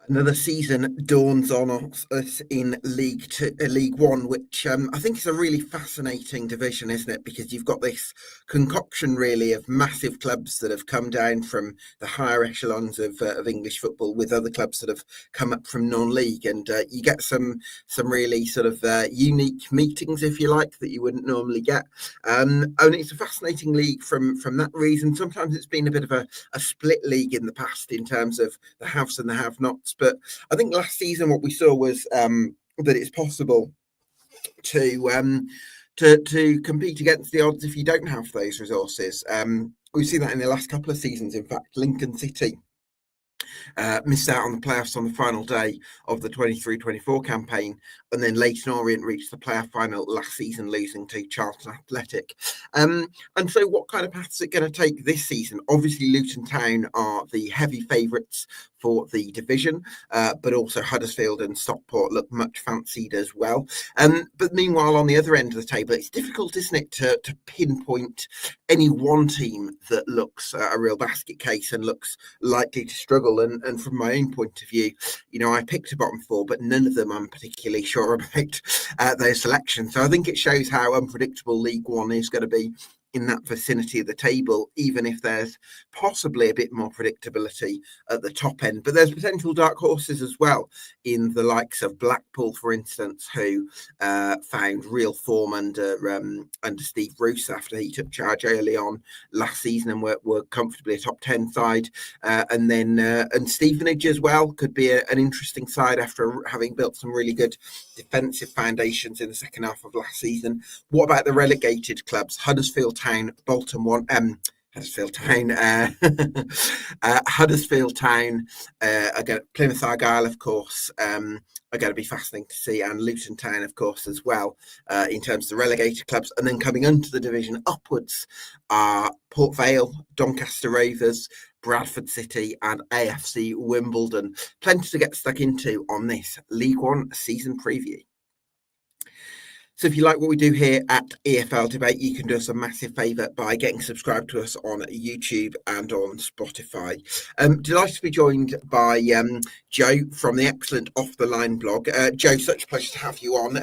Another season dawns on us in League One, which I think is a really fascinating division, isn't it? Because you've got this concoction, really, of massive clubs that have come down from the higher echelons of English football, with other clubs that have come up from non-league, and you get some really sort of unique meetings, if you like, that you wouldn't normally get. And it's a fascinating league from that reason. Sometimes it's been a bit of a split league in the past in terms of the haves and the have-nots. But I think last season what we saw was that it's possible to compete against the odds if you don't have those resources. We've seen that in the last couple of seasons. In fact, Lincoln City missed out on the playoffs on the final day of the 23-24 campaign, and then Leyton Orient reached the playoff final last season, losing to Charlton Athletic. And so what kind of path is it going to take this season? Obviously, Luton Town are the heavy favourites for the division, but also Huddersfield and Stockport look much fancied as well. But meanwhile, on the other end of the table, it's difficult, isn't it, to pinpoint any one team that looks a real basket case and looks likely to struggle. And from my own point of view, I picked a bottom four, but none of them I'm particularly sure about their selection. So I think it shows how unpredictable League One is going to be in that vicinity of the table, even if there's possibly a bit more predictability at the top end. But there's potential dark horses as well, in the likes of Blackpool, for instance, who found real form under Steve Bruce after he took charge early on last season and were comfortably a top 10 side. And Stevenage as well could be an interesting side after having built some really good defensive foundations in the second half of last season. What about the relegated clubs? Huddersfield Town, Bolton One, Huddersfield Town, Huddersfield Town, again, Plymouth Argyle, of course, are going to be fascinating to see, and Luton Town, of course, as well, in terms of the relegated clubs. And then coming into the division upwards are Port Vale, Doncaster Rovers, Bradford City and AFC Wimbledon. Plenty to get stuck into on this League One season preview. So if you like what we do here at EFL Debate, you can do us a massive favour by getting subscribed to us on YouTube and on Spotify. Delighted to be joined by Joe from the excellent Off the Line blog. Joe, such a pleasure to have you on.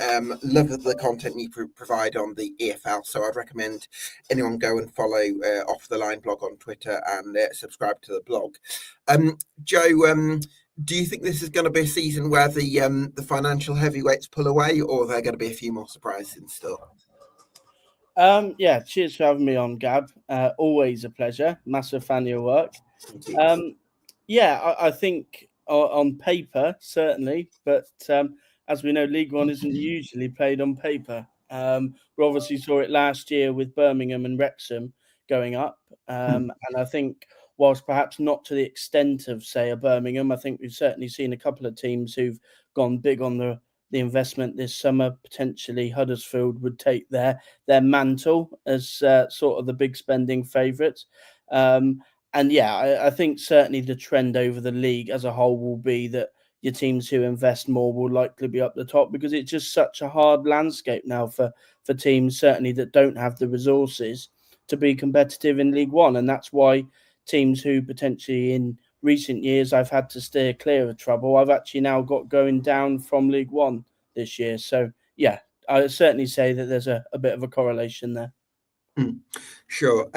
Love the content you provide on the EFL, so I'd recommend anyone go and follow Off the Line blog on Twitter and subscribe to the blog. Joe, do you think this is going to be a season where the financial heavyweights pull away, or are there going to be a few more surprises in store? Yeah, cheers for having me on, Gab. Always a pleasure. Massive fan of your work. I think on paper, certainly, but as we know, League One isn't usually played on paper. We obviously saw it last year with Birmingham and Wrexham going up. And I think whilst perhaps not to the extent of, say, a Birmingham, I think we've certainly seen a couple of teams who've gone big on the investment this summer. Potentially Huddersfield would take their mantle as sort of the big spending favourites. I think certainly the trend over the league as a whole will be that your teams who invest more will likely be up the top, because it's just such a hard landscape now for teams certainly that don't have the resources to be competitive in League One. And that's why teams who potentially in recent years I've had to steer clear of trouble, I've actually now got going down from League One this year. So, yeah, I would certainly say that there's a bit of a correlation there. Sure.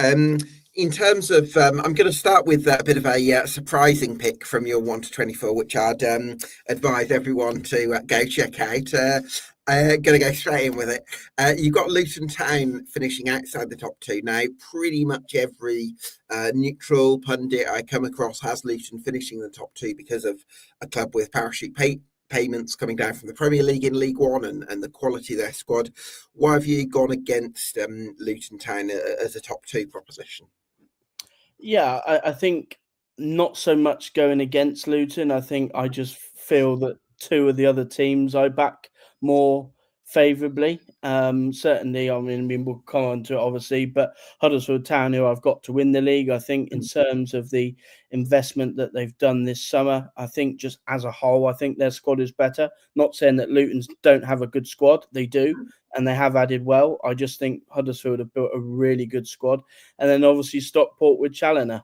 In terms of, I'm going to start with a bit of a surprising pick from your 1 to 24, which I'd advise everyone to go check out. Going to go straight in with it. You've got Luton Town finishing outside the top two. Now, pretty much every neutral pundit I come across has Luton finishing the top two because of a club with parachute payments coming down from the Premier League in League One and the quality of their squad. Why have you gone against Luton Town as a top two proposition? Yeah, I think not so much going against Luton. I think I just feel that two of the other teams I back more favourably. Certainly, I mean, we'll come on to it obviously, but Huddersfield Town, who I've got to win the league, I think in terms of the investment that they've done this summer, I think just as a whole, I think their squad is better. Not saying that Luton's don't have a good squad, they do, and they have added well. I just think Huddersfield have built a really good squad. And then obviously Stockport with Challoner.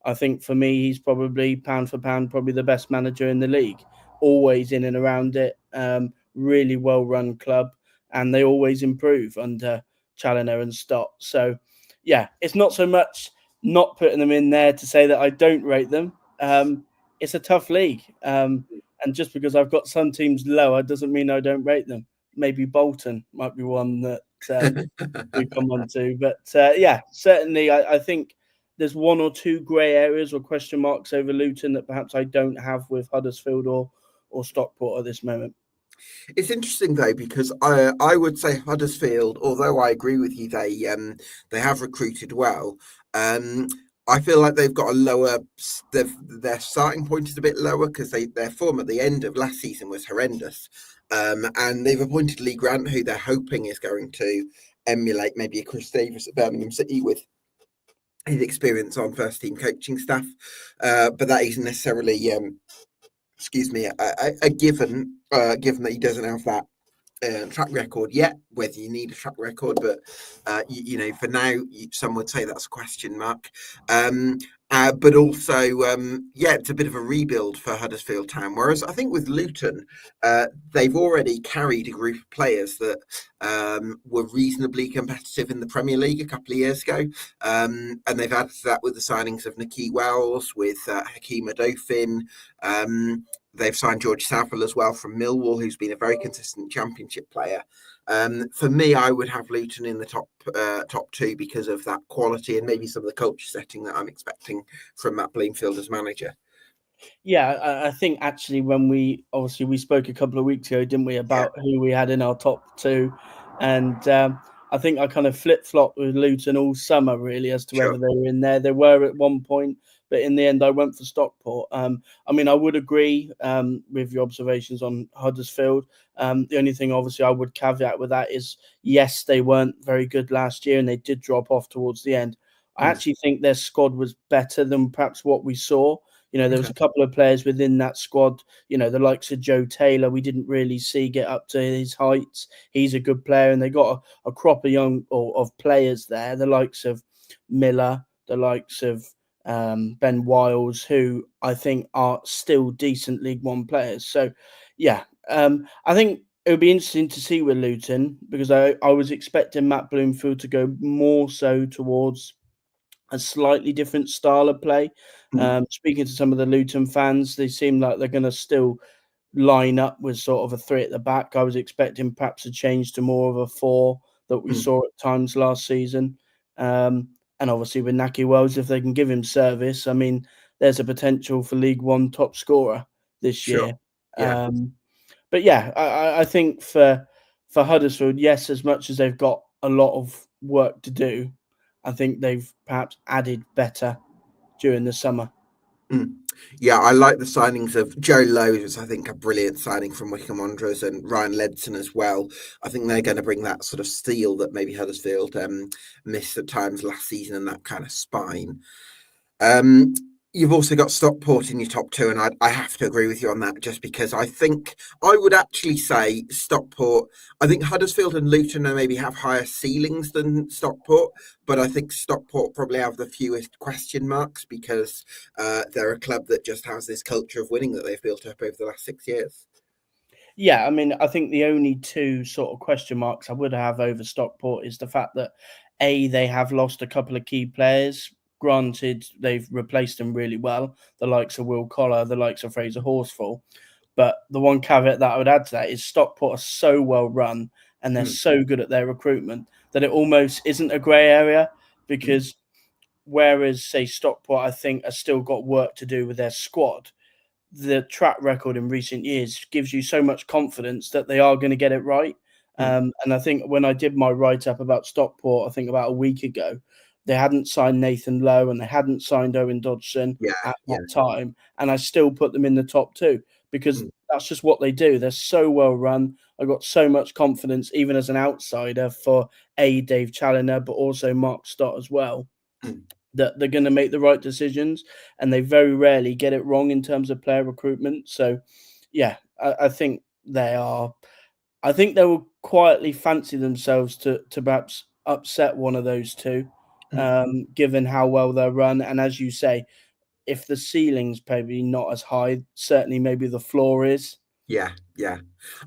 I think for me, he's probably pound for pound, probably the best manager in the league. Always in and around it. Really well run club, and they always improve under Challinor and Stott. So, yeah, it's not so much not putting them in there to say that I don't rate them. It's a tough league. And just because I've got some teams lower doesn't mean I don't rate them. Maybe Bolton might be one that we come on to. But yeah, certainly I think there's one or two grey areas or question marks over Luton that perhaps I don't have with Huddersfield or Stockport at this moment. It's interesting though, because I would say Huddersfield, although I agree with you, they have recruited well. I feel like they've got a lower. Their starting point is a bit lower because their form at the end of last season was horrendous, and they've appointed Lee Grant, who they're hoping is going to emulate maybe a Chris Davis at Birmingham City with his experience on first team coaching staff, but that isn't necessarily. Excuse me, a given that he doesn't have that track record yet, whether you need a track record, but for now, some would say that's a question mark. But also, it's a bit of a rebuild for Huddersfield Town. Whereas I think with Luton, they've already carried a group of players that were reasonably competitive in the Premier League a couple of years ago. And they've added to that with the signings of Nicky Wells, with Hakeem Adofin. They've signed George Southwell as well from Millwall, who's been a very consistent Championship player. For me, I would have Luton in the top two because of that quality and maybe some of the culture setting that I'm expecting from Matt Bloomfield as manager. Yeah, I think actually when we spoke a couple of weeks ago, didn't we, about who we had in our top two, and I think I kind of flip-flopped with Luton all summer really as to whether they were in there. They were at one point, but in the end I went for Stockport. I mean, I would agree with your observations on Huddersfield. The only thing obviously I would caveat with that is, yes, they weren't very good last year and they did drop off towards the end. I actually think their squad was better than perhaps what we saw. There was a couple of players within that squad, the likes of Joe Taylor, we didn't really see get up to his heights. He's a good player, and they got a crop of of players there, the likes of Miller, the likes of Ben Wiles, who I think are still decent League One players. So, yeah, I think it would be interesting to see with Luton, because I was expecting Matt Bloomfield to go more so towards a slightly different style of play. Speaking to some of the Luton fans, they seem like they're going to still line up with sort of a three at the back. I was expecting perhaps a change to more of a four that we saw at times last season. And obviously with Naki Wells, if they can give him service, I mean, there's a potential for League One top scorer this year. Yeah. But yeah, I think for Huddersfield, yes, as much as they've got a lot of work to do, I think they've perhaps added better during the summer. Yeah, I like the signings of Joe Lowe, who's I think a brilliant signing from Wycombe Wanderers, and Ryan Ledson as well. I think they're going to bring that sort of steel that maybe Huddersfield missed at times last season, and that kind of spine. You've also got Stockport in your top two, and I have to agree with you on that, just because I think I would actually say Stockport. I think Huddersfield and Luton maybe have higher ceilings than Stockport, but I think Stockport probably have the fewest question marks because they're a club that just has this culture of winning that they've built up over the last 6 years. Yeah, I mean, I think the only two sort of question marks I would have over Stockport is the fact that they have lost a couple of key players. Granted, they've replaced them really well, the likes of Will Collar, the likes of Fraser Horsfall. But the one caveat that I would add to that is Stockport are so well run and they're so good at their recruitment that it almost isn't a grey area, because whereas, say, Stockport, I think, have still got work to do with their squad, the track record in recent years gives you so much confidence that they are going to get it right. And I think when I did my write-up about Stockport, I think about a week ago, they hadn't signed Nathan Lowe and they hadn't signed Owen Dodgson at that time. And I still put them in the top two because that's just what they do. They're so well run. I got so much confidence, even as an outsider, for Dave Challinor, but also Mark Stott as well, that they're going to make the right decisions, and they very rarely get it wrong in terms of player recruitment. So, yeah, I think they are. I think they will quietly fancy themselves to perhaps upset one of those two, given how well they're run. And as you say, if the ceiling's maybe not as high, certainly maybe the floor is. Yeah,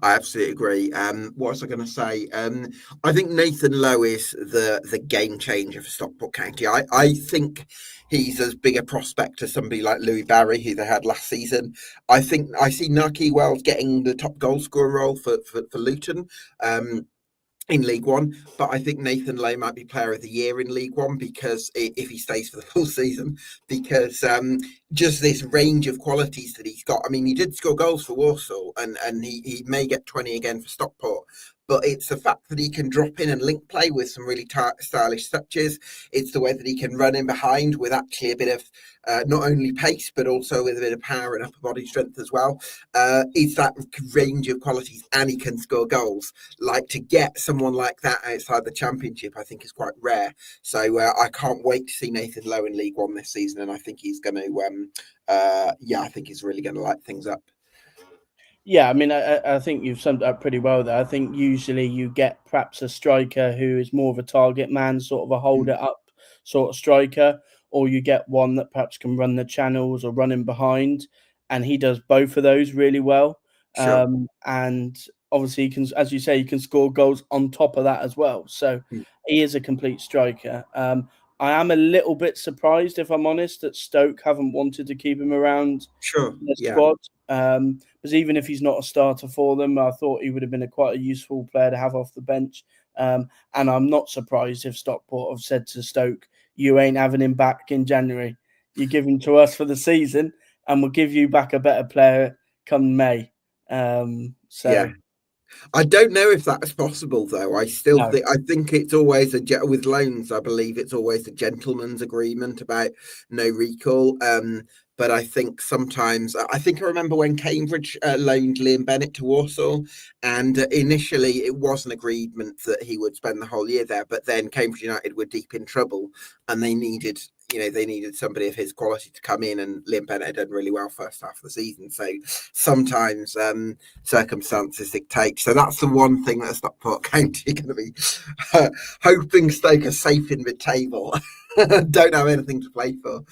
I absolutely agree. What was I going to say? I think Nathan Lowe is the game changer for Stockport County. I think he's as big a prospect as somebody like Louis Barry, who they had last season. I think I see Naki Wells getting the top goal scorer role for Luton. In League One, but I think Nathan Lowe might be Player of the Year in League One because if he stays for the full season, because just this range of qualities that he's got. I mean, he did score goals for Walsall, and he may get 20 again for Stockport. But it's the fact that he can drop in and link play with some really stylish touches. It's the way that he can run in behind with actually a bit of not only pace, but also with a bit of power and upper body strength as well. It's that range of qualities, and he can score goals. Like, to get someone like that outside the Championship, I think is quite rare. So I can't wait to see Nathan Lowe in League One this season, and I think he's going to, I think he's really going to light things up. Yeah, I mean, I think you've summed it up pretty well there. I think usually you get perhaps a striker who is more of a target man, sort of a hold it up sort of striker, or you get one that perhaps can run the channels or run in behind, and he does both of those really well. Sure. And obviously, he can, as you say, he can score goals on top of that as well. So he is a complete striker. I am a little bit surprised, if I'm honest, that Stoke haven't wanted to keep him around the squad. Because even if he's not a starter for them, I thought he would have been quite a useful player to have off the bench. And I'm not surprised if Stockport have said to Stoke, you ain't having him back in January. You give him to us for the season, and we'll give you back a better player come May. I don't know if that's possible, though. I think it's always with loans. I believe it's always a gentleman's agreement about no recall. But I think sometimes I remember when Cambridge loaned Liam Bennett to Walsall, and initially it was an agreement that he would spend the whole year there. But then Cambridge United were deep in trouble, and they needed somebody of his quality to come in, and Liam Bennett had done really well first half of the season. So sometimes circumstances dictate. So that's the one thing that Stockport County are going to be hoping Stoke are safe in mid-table. Don't have anything to play for.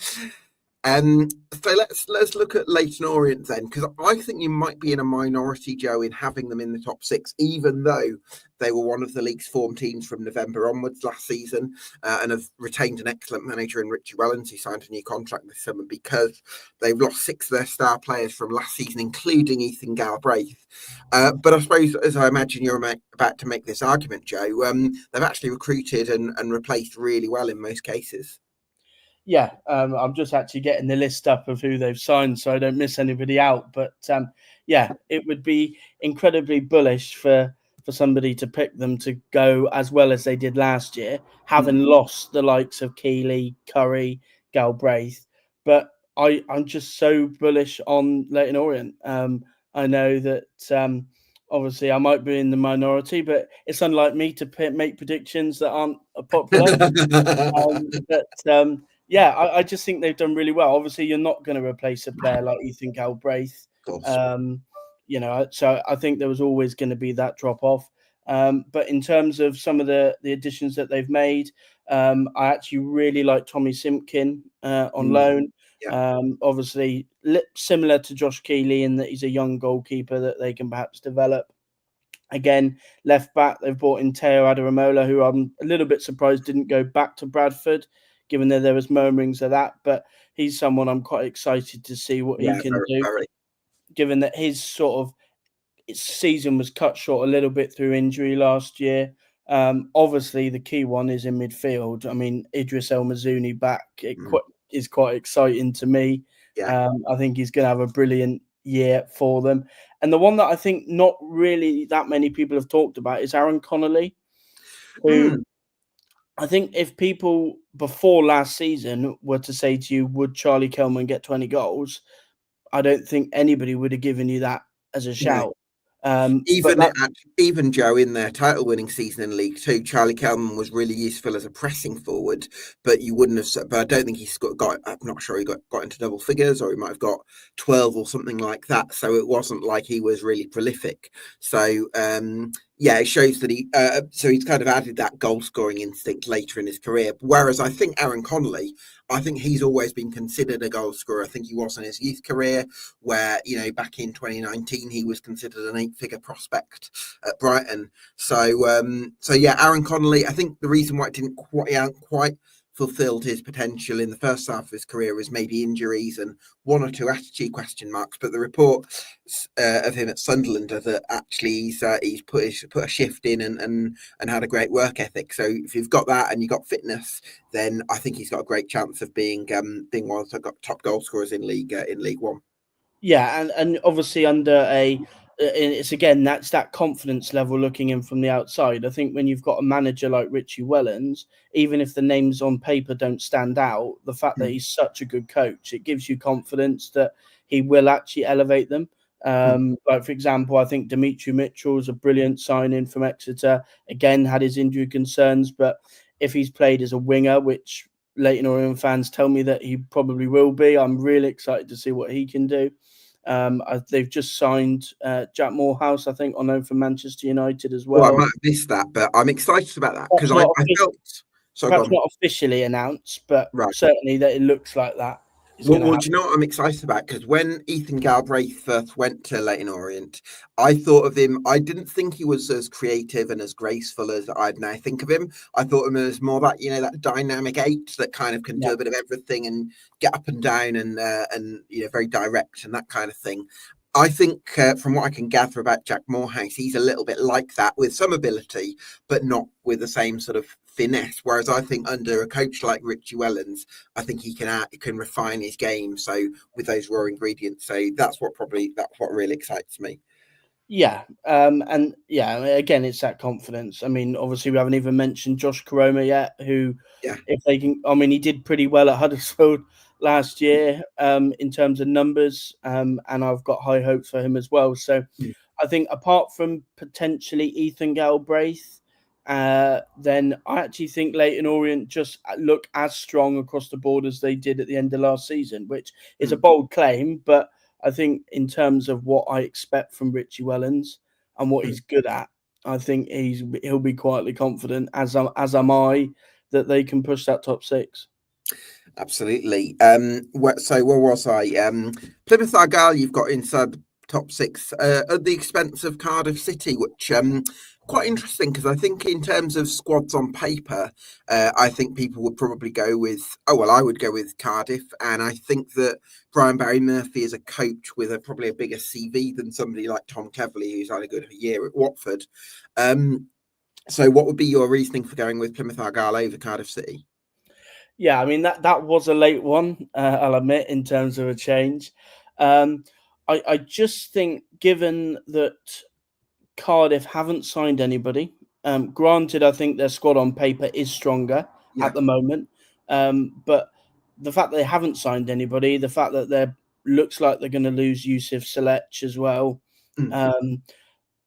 So let's look at Leyton Orient then, because I think you might be in a minority, Joe, in having them in the top six, even though they were one of the league's form teams from November onwards last season, and have retained an excellent manager in Richie Wellens, who signed a new contract this summer, because they've lost 6 of their star players from last season, including Ethan Galbraith. But I suppose, as I imagine you're about to make this argument, Joe, they've actually recruited and replaced really well in most cases. Yeah, I'm just actually getting the list up of who they've signed so I don't miss anybody out. But it would be incredibly bullish for somebody to pick them to go as well as they did last year, having lost the likes of Keeley, Curry, Galbraith. But I'm just so bullish on Leyton Orient. I know that obviously I might be in the minority, but it's unlike me to make predictions that aren't popular. I just think they've done really well. Obviously, you're not going to replace a player like Ethan Galbraith. So I think there was always going to be that drop off. But in terms of some of the additions that they've made, I actually really like Tommy Simpkin on loan. Obviously, similar to Josh Keeley in that he's a young goalkeeper that they can perhaps develop. Again, left back, they've brought in Teo Adaramola, who I'm a little bit surprised didn't go back to Bradford, given that there was murmurings of that. But he's someone I'm quite excited to see what he can do, given that his season was cut short a little bit through injury last year. Obviously, the key one is in midfield. I mean, Idris El Mazouni back is quite exciting to me. I think he's going to have a brilliant year for them. And the one that I think not really that many people have talked about is Aaron Connolly, who I think if people before last season were to say to you, would Charlie Kelman get 20 goals? I don't think anybody would have given you that as a shout. Even Joe, in their title-winning season in League Two, Charlie Kelman was really useful as a pressing forward, but you wouldn't have. But I don't think he's got. I'm not sure he got into double figures, or he might have got 12 or something like that. So it wasn't like he was really prolific. So Yeah, it shows that he's kind of added that goal scoring instinct later in his career. Whereas I think Aaron Connolly, I think he's always been considered a goal scorer. I think he was in his youth career, where back in 2019 he was considered an 8-figure prospect at Brighton. So yeah, Aaron Connolly. I think the reason why it didn't quite fulfilled his potential in the first half of his career was maybe injuries and one or two attitude question marks. But the report of him at Sunderland are that actually he's put a shift in and had a great work ethic. So if you've got that and you've got fitness, then I think he's got a great chance of being one of the top goal scorers in League One. Yeah, and obviously under it's again that's that confidence level looking in from the outside. I think when you've got a manager like Richie Wellens, even if the names on paper don't stand out, the fact that he's such a good coach, it gives you confidence that he will actually elevate them. Like for example, I think Dimitri Mitchell is a brilliant signing from Exeter. Again, had his injury concerns, but if he's played as a winger, which Leyton Orient fans tell me that he probably will be, I'm really excited to see what he can do. They've just signed Jack Morehouse, I think, on loan from Manchester United as well. I might have missed that, but I'm excited about that because I felt. Perhaps not officially announced, but certainly that it looks like that. Well, do you know what I'm excited about? Because when Ethan Galbraith first went to Leyton Orient, I thought of him. I didn't think he was as creative and as graceful as I'd now think of him. I thought of him as more that that dynamic 8 that kind of can do a bit of everything and get up and down and very direct and that kind of thing. I think from what I can gather about Jack Morehouse, he's a little bit like that with some ability, but not with the same sort of finesse. Whereas I think under a coach like Richie Wellens, I think he can refine his game. So with those raw ingredients, so that's what really excites me. Yeah, and yeah, again, it's that confidence. I mean, obviously, we haven't even mentioned Josh Koroma yet, who, if they can, I mean, he did pretty well at Huddersfield last year in terms of numbers, and I've got high hopes for him as well. So I think apart from potentially Ethan Galbraith, then I actually think Leyton Orient just look as strong across the board as they did at the end of last season, which is a bold claim, but I think in terms of what I expect from Richie Wellens and what he's good at, I think he'll be quietly confident, as am I, that they can push that top 6. Absolutely. So where was I? Plymouth Argyle, you've got inside the top 6 at the expense of Cardiff City, which quite interesting because I think in terms of squads on paper, I think people would probably go with, I would go with Cardiff. And I think that Brian Barry Murphy is a coach with probably a bigger CV than somebody like Tom Cleverley, who's had a good year at Watford. So what would be your reasoning for going with Plymouth Argyle over Cardiff City? Yeah, I mean, that was a late one, I'll admit, in terms of a change. I just think, given that Cardiff haven't signed anybody, granted, I think their squad on paper is stronger at the moment, but the fact that they haven't signed anybody, the fact that they looks like they're going to lose Yusuf Salech as well,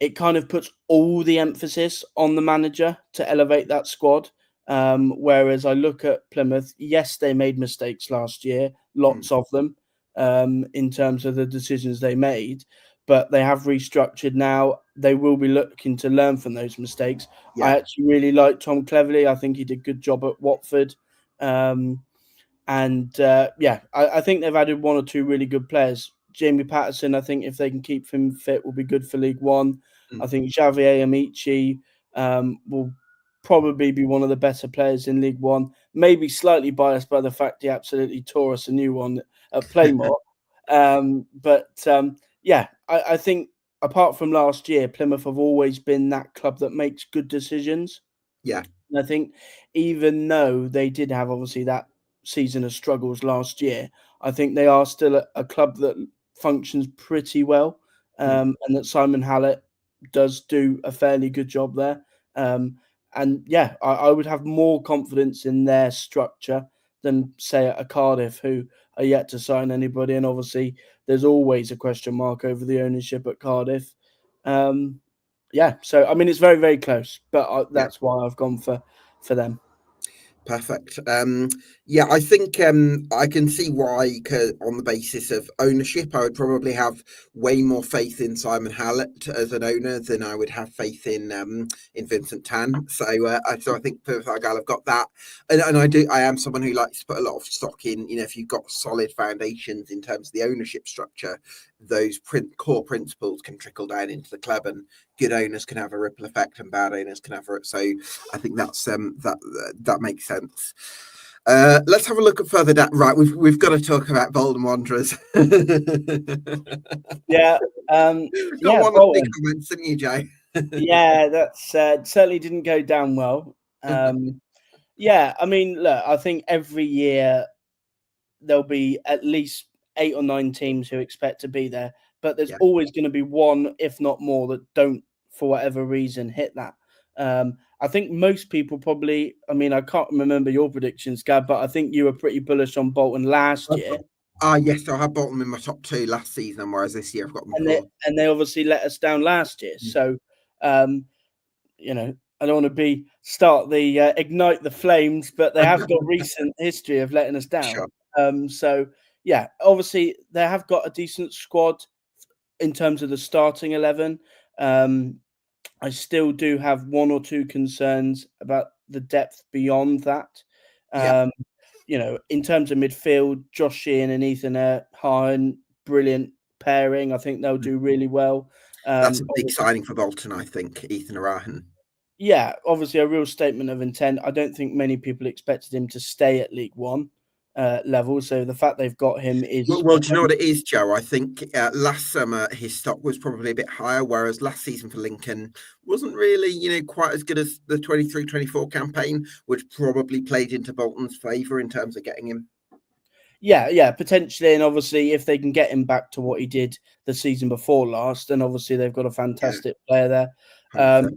it kind of puts all the emphasis on the manager to elevate that squad. Whereas I look at Plymouth, yes, they made mistakes last year, lots of them, in terms of the decisions they made, but they have restructured now. They will be looking to learn from those mistakes. I actually really like Tom Cleverley. I think he did a good job at Watford. I think they've added 1 or 2 really good players. Jamie Patterson, I think if they can keep him fit, will be good for League One. I think Javier Amici will probably be one of the better players in League One. Maybe slightly biased by the fact he absolutely tore us a new one at Playmore. I think apart from last year, Plymouth have always been that club that makes good decisions. Yeah. And I think even though they did have obviously that season of struggles last year, I think they are still a club that functions pretty well, and that Simon Hallett does do a fairly good job there. I would have more confidence in their structure than, say, a Cardiff, who are yet to sign anybody. And obviously, there's always a question mark over the ownership at Cardiff. So, I mean, it's very, very close, but that's why I've gone for them. Perfect. Yeah, I think I can see why. On the basis of ownership, I would probably have way more faith in Simon Hallett as an owner than I would have faith in Vincent Tan. So I think for Argyle, I've got that, and I am someone who likes to put a lot of stock in. If you've got solid foundations in terms of the ownership structure, those core principles can trickle down into the club, and good owners can have a ripple effect, and bad owners can have it. So I think that's that makes sense. Let's have a look at further down. Right, we've got to talk about Bolton Wanderers. Yeah, You've got yeah, one or two Bolton. comments, didn't you, Joe? Yeah, that's certainly didn't go down well. Yeah, I mean, look, I think every year there'll be at least 8 or 9 teams who expect to be there, but there's Yeah. always going to be one, if not more, that don't, for whatever reason, hit that. I think most people probably, I mean, I can't remember your predictions, Gab, but I think you were pretty bullish on Bolton last year. Yes, I had Bolton in my top 2 last season, whereas this year I've got them And 4. they obviously let us down last year. So, I don't want to start the ignite the flames, but they have got recent history of letting us down. Sure. So yeah, obviously they have got a decent squad in terms of the starting 11. I still do have 1 or 2 concerns about the depth beyond that. Yeah. In terms of midfield, Josh Sheehan and Ethan Hahn, brilliant pairing. I think they'll do really well. That's a big signing for Bolton, I think, Ethan Arahan. Yeah, obviously a real statement of intent. I don't think many people expected him to stay at League One level. So the fact they've got him is... Well, do you know what it is, Joe? I think last summer his stock was probably a bit higher, whereas last season for Lincoln wasn't really, quite as good as the 23-24 campaign, which probably played into Bolton's favour in terms of getting him. Yeah, potentially. And obviously, if they can get him back to what he did the season before last, then obviously they've got a fantastic player there.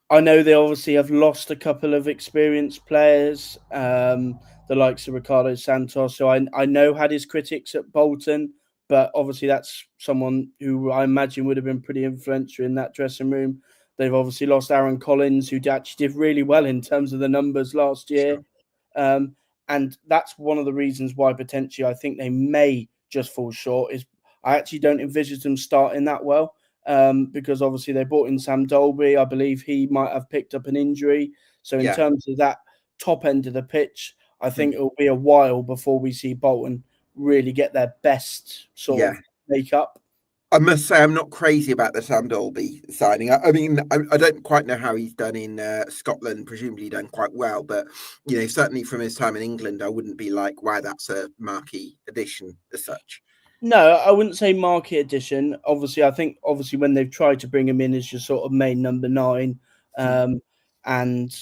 I know they obviously have lost a couple of experienced players, the likes of Ricardo Santos, who I know had his critics at Bolton, but obviously that's someone who I imagine would have been pretty influential in that dressing room. They've obviously lost Aaron Collins, who actually did really well in terms of the numbers last year. Sure. And that's one of the reasons why potentially I think they may just fall short is I actually don't envisage them starting that well. Because obviously they brought in Sam Dolby. I believe he might have picked up an injury. So in terms of that top end of the pitch, I think it will be a while before we see Bolton really get their best sort of make up. I must say I'm not crazy about the Sam Dolby signing. I mean, I don't quite know how he's done in Scotland. Presumably done quite well, but certainly from his time in England, I wouldn't be like, wow, that's a marquee addition as such. No, I wouldn't say market addition. Obviously, I think when they've tried to bring him in as your sort of main number 9, and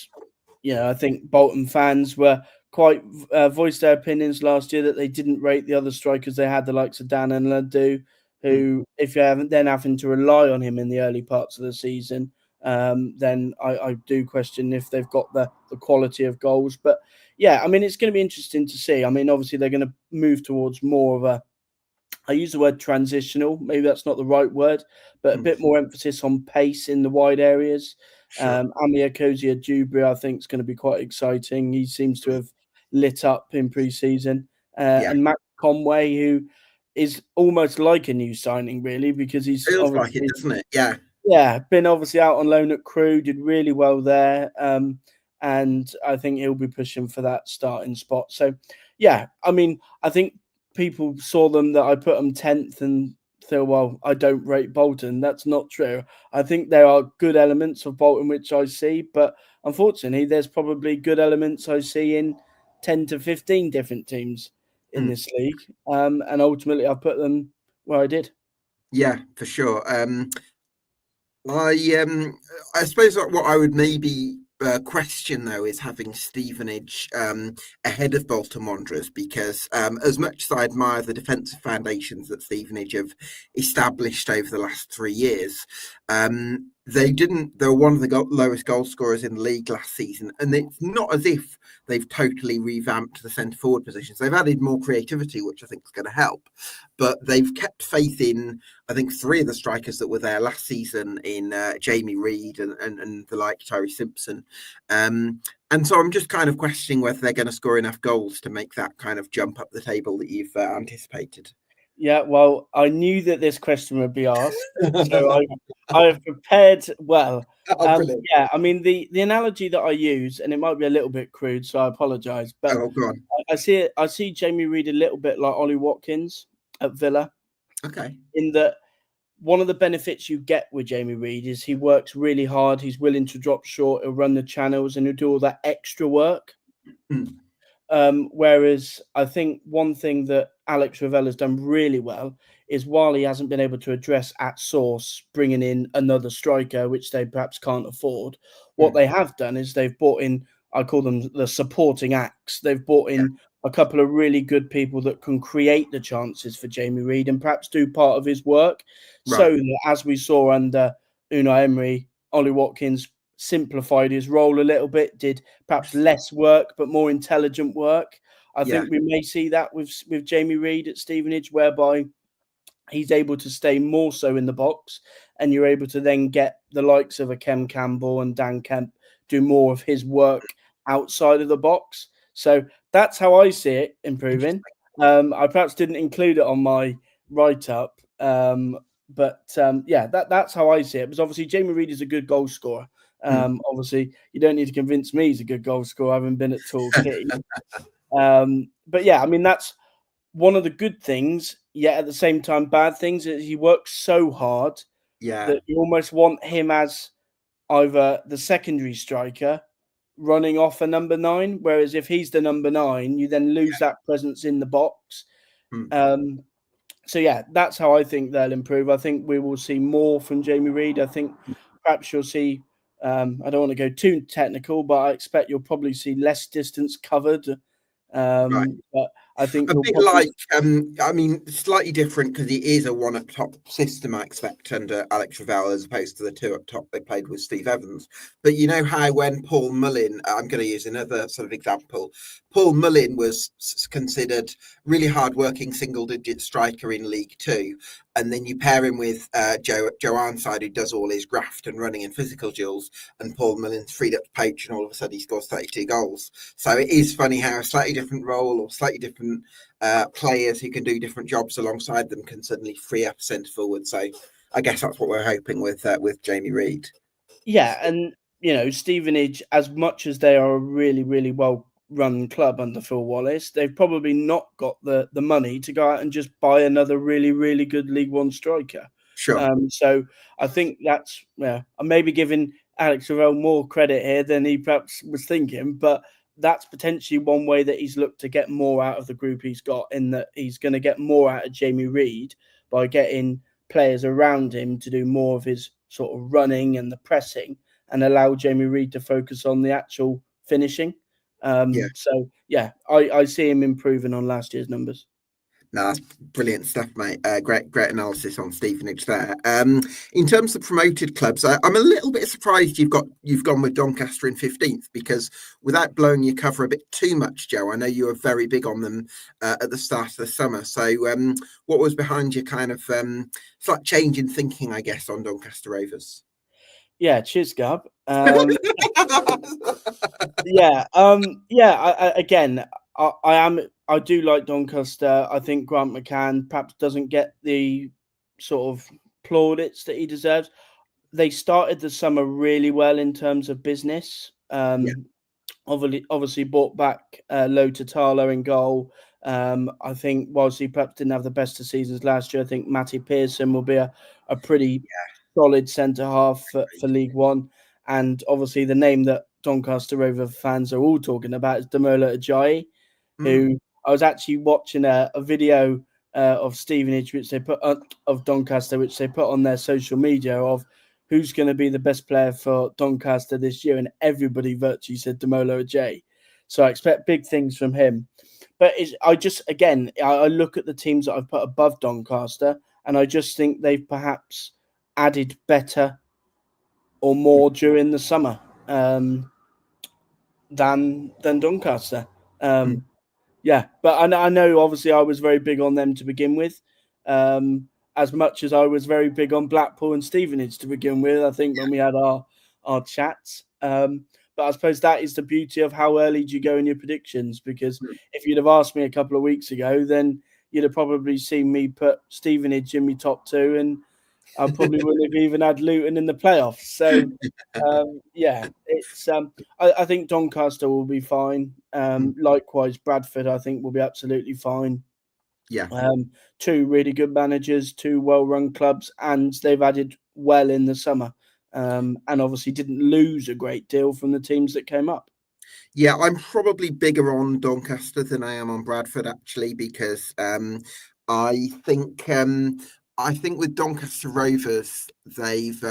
I think Bolton fans were quite voiced their opinions last year that they didn't rate the other strikers they had, the likes of Dan and Ladou, who, if you haven't then having to rely on him in the early parts of the season, then I do question if they've got the quality of goals. But yeah, I mean, it's going to be interesting to see. I mean, obviously they're going to move towards more of I use the word transitional. Maybe that's not the right word, but a bit more emphasis on pace in the wide areas. Sure. Amir Cozier-Dubry, I think, is going to be quite exciting. He seems to have lit up in pre-season. And Matt Conway, who is almost like a new signing, really, because he's feels like it, doesn't it? Yeah, been obviously out on loan at Crewe, did really well there. And I think he'll be pushing for that starting spot. So, yeah, I mean, I think people saw them that I put them 10th and thought, well, I don't rate Bolton. That's not true. I think there are good elements of Bolton which I see, but unfortunately, there's probably good elements I see in 10 to 15 different teams in this league. And ultimately, I put them where I did. Yeah, for sure. I suppose what I would maybe question though is having Stevenage ahead of Bolton Wanderers, because as much as I admire the defensive foundations that Stevenage have established over the last 3 years, They didn't. They were one of the lowest goal scorers in the league last season, and it's not as if they've totally revamped the centre forward positions. They've added more creativity, which I think is going to help, but they've kept faith in, I think, three of the strikers that were there last season in Jamie Reid and the like Tyree Simpson. And so I'm just kind of questioning whether they're going to score enough goals to make that kind of jump up the table that you've anticipated. Yeah, well, I knew that this question would be asked, so I have prepared well. Brilliant. Yeah, I mean the analogy that I use, and it might be a little bit crude, so I apologise, but Oh, go on. I see it. I see Jamie Reid a little bit like Ollie Watkins at Villa, Okay. in that one of the benefits you get with Jamie Reid is he works really hard. He's willing to drop short. He'll run the channels and he'll do all that extra work. Mm. Whereas I think one thing that Alex Ravel has done really well is, while he hasn't been able to address at source bringing in another striker, which they perhaps can't afford, what they have done is they've brought in, I call them the supporting acts. They've brought in a couple of really good people that can create the chances for Jamie Reid and perhaps do part of his work. Right. So that, as we saw under Unai Emery, Ollie Watkins simplified his role a little bit, did perhaps less work but more intelligent work. I think we may see that with Jamie Reid at Stevenage, whereby he's able to stay more so in the box, and you're able to then get the likes of a Kem Campbell and Dan Kemp do more of his work outside of the box. So that's how I see it improving. I perhaps didn't include it on my write-up, but that's how I see it. Because obviously Jamie Reid is a good goal scorer. Obviously, you don't need to convince me he's a good goal scorer, having been at Torquay. But yeah, I mean, that's one of the good things, yet at the same time, bad things, is he works so hard that you almost want him as either the secondary striker running off a number 9. Whereas if he's the number 9, you then lose that presence in the box. So yeah, that's how I think they'll improve. I think we will see more from Jamie Reid. I think perhaps you'll see, I don't want to go too technical, but I expect you'll probably see less distance covered. But I think a bit like, I mean, slightly different because he is a one up top system, I expect, under Alex Ravel, as opposed to the two up top they played with Steve Evans. But you know how when Paul Mullin, I'm going to use another sort of example, Paul Mullin was considered really hard-working single-digit striker in League Two, and then you pair him with Joe Arnside, who does all his graft and running and physical duels, and Paul Mullin's freed up to poach, and all of a sudden he scores 32 goals. So it is funny how a slightly different role or slightly different players who can do different jobs alongside them can suddenly free up centre forward. So I guess that's what we're hoping with Jamie Reid. Yeah, and you know, Stevenage, as much as they are a really, really well run club under Phil Wallace, they've probably not got the money to go out and just buy another really, really good League One striker. Sure. So I think that's, I'm maybe giving Alex Ravel more credit here than he perhaps was thinking, but that's potentially one way that he's looked to get more out of the group he's got, in that he's going to get more out of Jamie Reid by getting players around him to do more of his sort of running and the pressing, and allow Jamie Reid to focus on the actual finishing. So yeah, I see him improving on last year's numbers. No, that's brilliant stuff, mate. Great analysis on Stevenage there. In terms of promoted clubs, I'm a little bit surprised you've gone with Doncaster in 15th, because without blowing your cover a bit too much, Joe, I know you were very big on them at the start of the summer. So what was behind your kind of slight change in thinking, I guess, on Doncaster Rovers? Yeah, cheers, Gab. I do like Doncaster. I think Grant McCann perhaps doesn't get the sort of plaudits that he deserves. They started the summer really well in terms of business. Obviously brought back Lo Tatalo in goal. I think whilst he perhaps didn't have the best of seasons last year, I think Matty Pearson will be a pretty solid centre half for League One. And obviously the name that Doncaster Rover fans are all talking about is Damola Ajayi, who I was actually watching a video of Stevenage, which they put of Doncaster, which they put on their social media, of who's going to be the best player for Doncaster this year, and everybody virtually said Damola Ajayi. So I expect big things from him. But I look at the teams that I've put above Doncaster, and I just think they've perhaps added better or more during the summer than Doncaster. Yeah, but I know obviously I was very big on them to begin with, as much as I was very big on Blackpool and Stevenage to begin with. I think when we had our chats, but I suppose that is the beauty of how early do you go in your predictions, because if you'd have asked me a couple of weeks ago, then you'd have probably seen me put Stevenage in my top two, and I probably wouldn't have even had Luton in the playoffs. So, yeah, it's. I think Doncaster will be fine. Likewise, Bradford, I think, will be absolutely fine. Yeah. Two really good managers, two well-run clubs, and they've added well in the summer, and obviously didn't lose a great deal from the teams that came up. Yeah, I'm probably bigger on Doncaster than I am on Bradford, actually, because I think I think with Doncaster Rovers, they've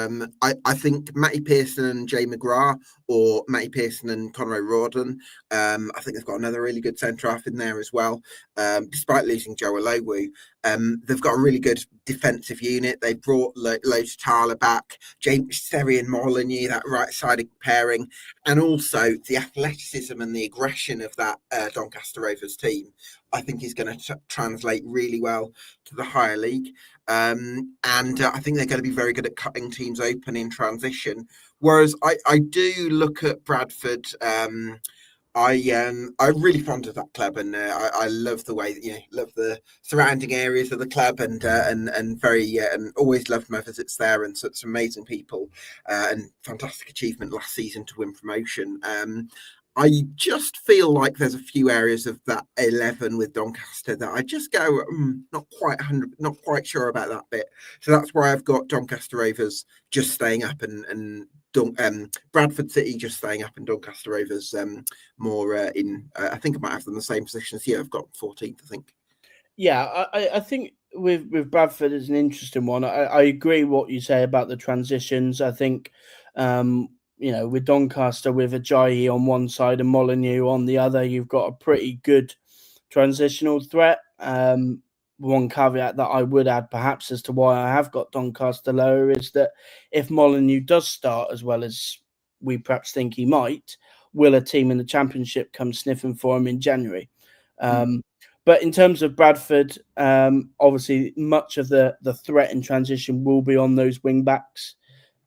I think Matty Pearson and Jay McGrath, or Matty Pearson and Conor O'Riordan. I think they've got another really good centre half in there as well. Despite losing Joe Olowu, they've got a really good defensive unit. They brought Lothar Thaler back, James Serry and Molyneux, that right-sided pairing, and also the athleticism and the aggression of that Doncaster Rovers team, I think is going to translate really well to the higher league. And I think they're going to be very good at cutting teams open in transition. Whereas I do look at Bradford. I'm really fond of that club, and I love the way love the surrounding areas of the club, and very and always loved my visits there, and such amazing people, and fantastic achievement last season to win promotion. I just feel like there's a few areas of that 11 with Doncaster that I just go not quite sure about that bit. So that's why I've got Doncaster Rovers just staying up, and Bradford City just staying up, and Doncaster Rovers more in. I think I might have them in the same position as you. I've got 14th, I think. Yeah, I think with Bradford is an interesting one. I agree what you say about the transitions. I think with Doncaster, with Ajayi on one side and Molyneux on the other, you've got a pretty good transitional threat. One caveat that I would add, perhaps, as to why I have got Doncaster lower, is that if Molyneux does start as well as we perhaps think he might, will a team in the Championship come sniffing for him in January? But in terms of Bradford, obviously much of the threat in transition will be on those wing backs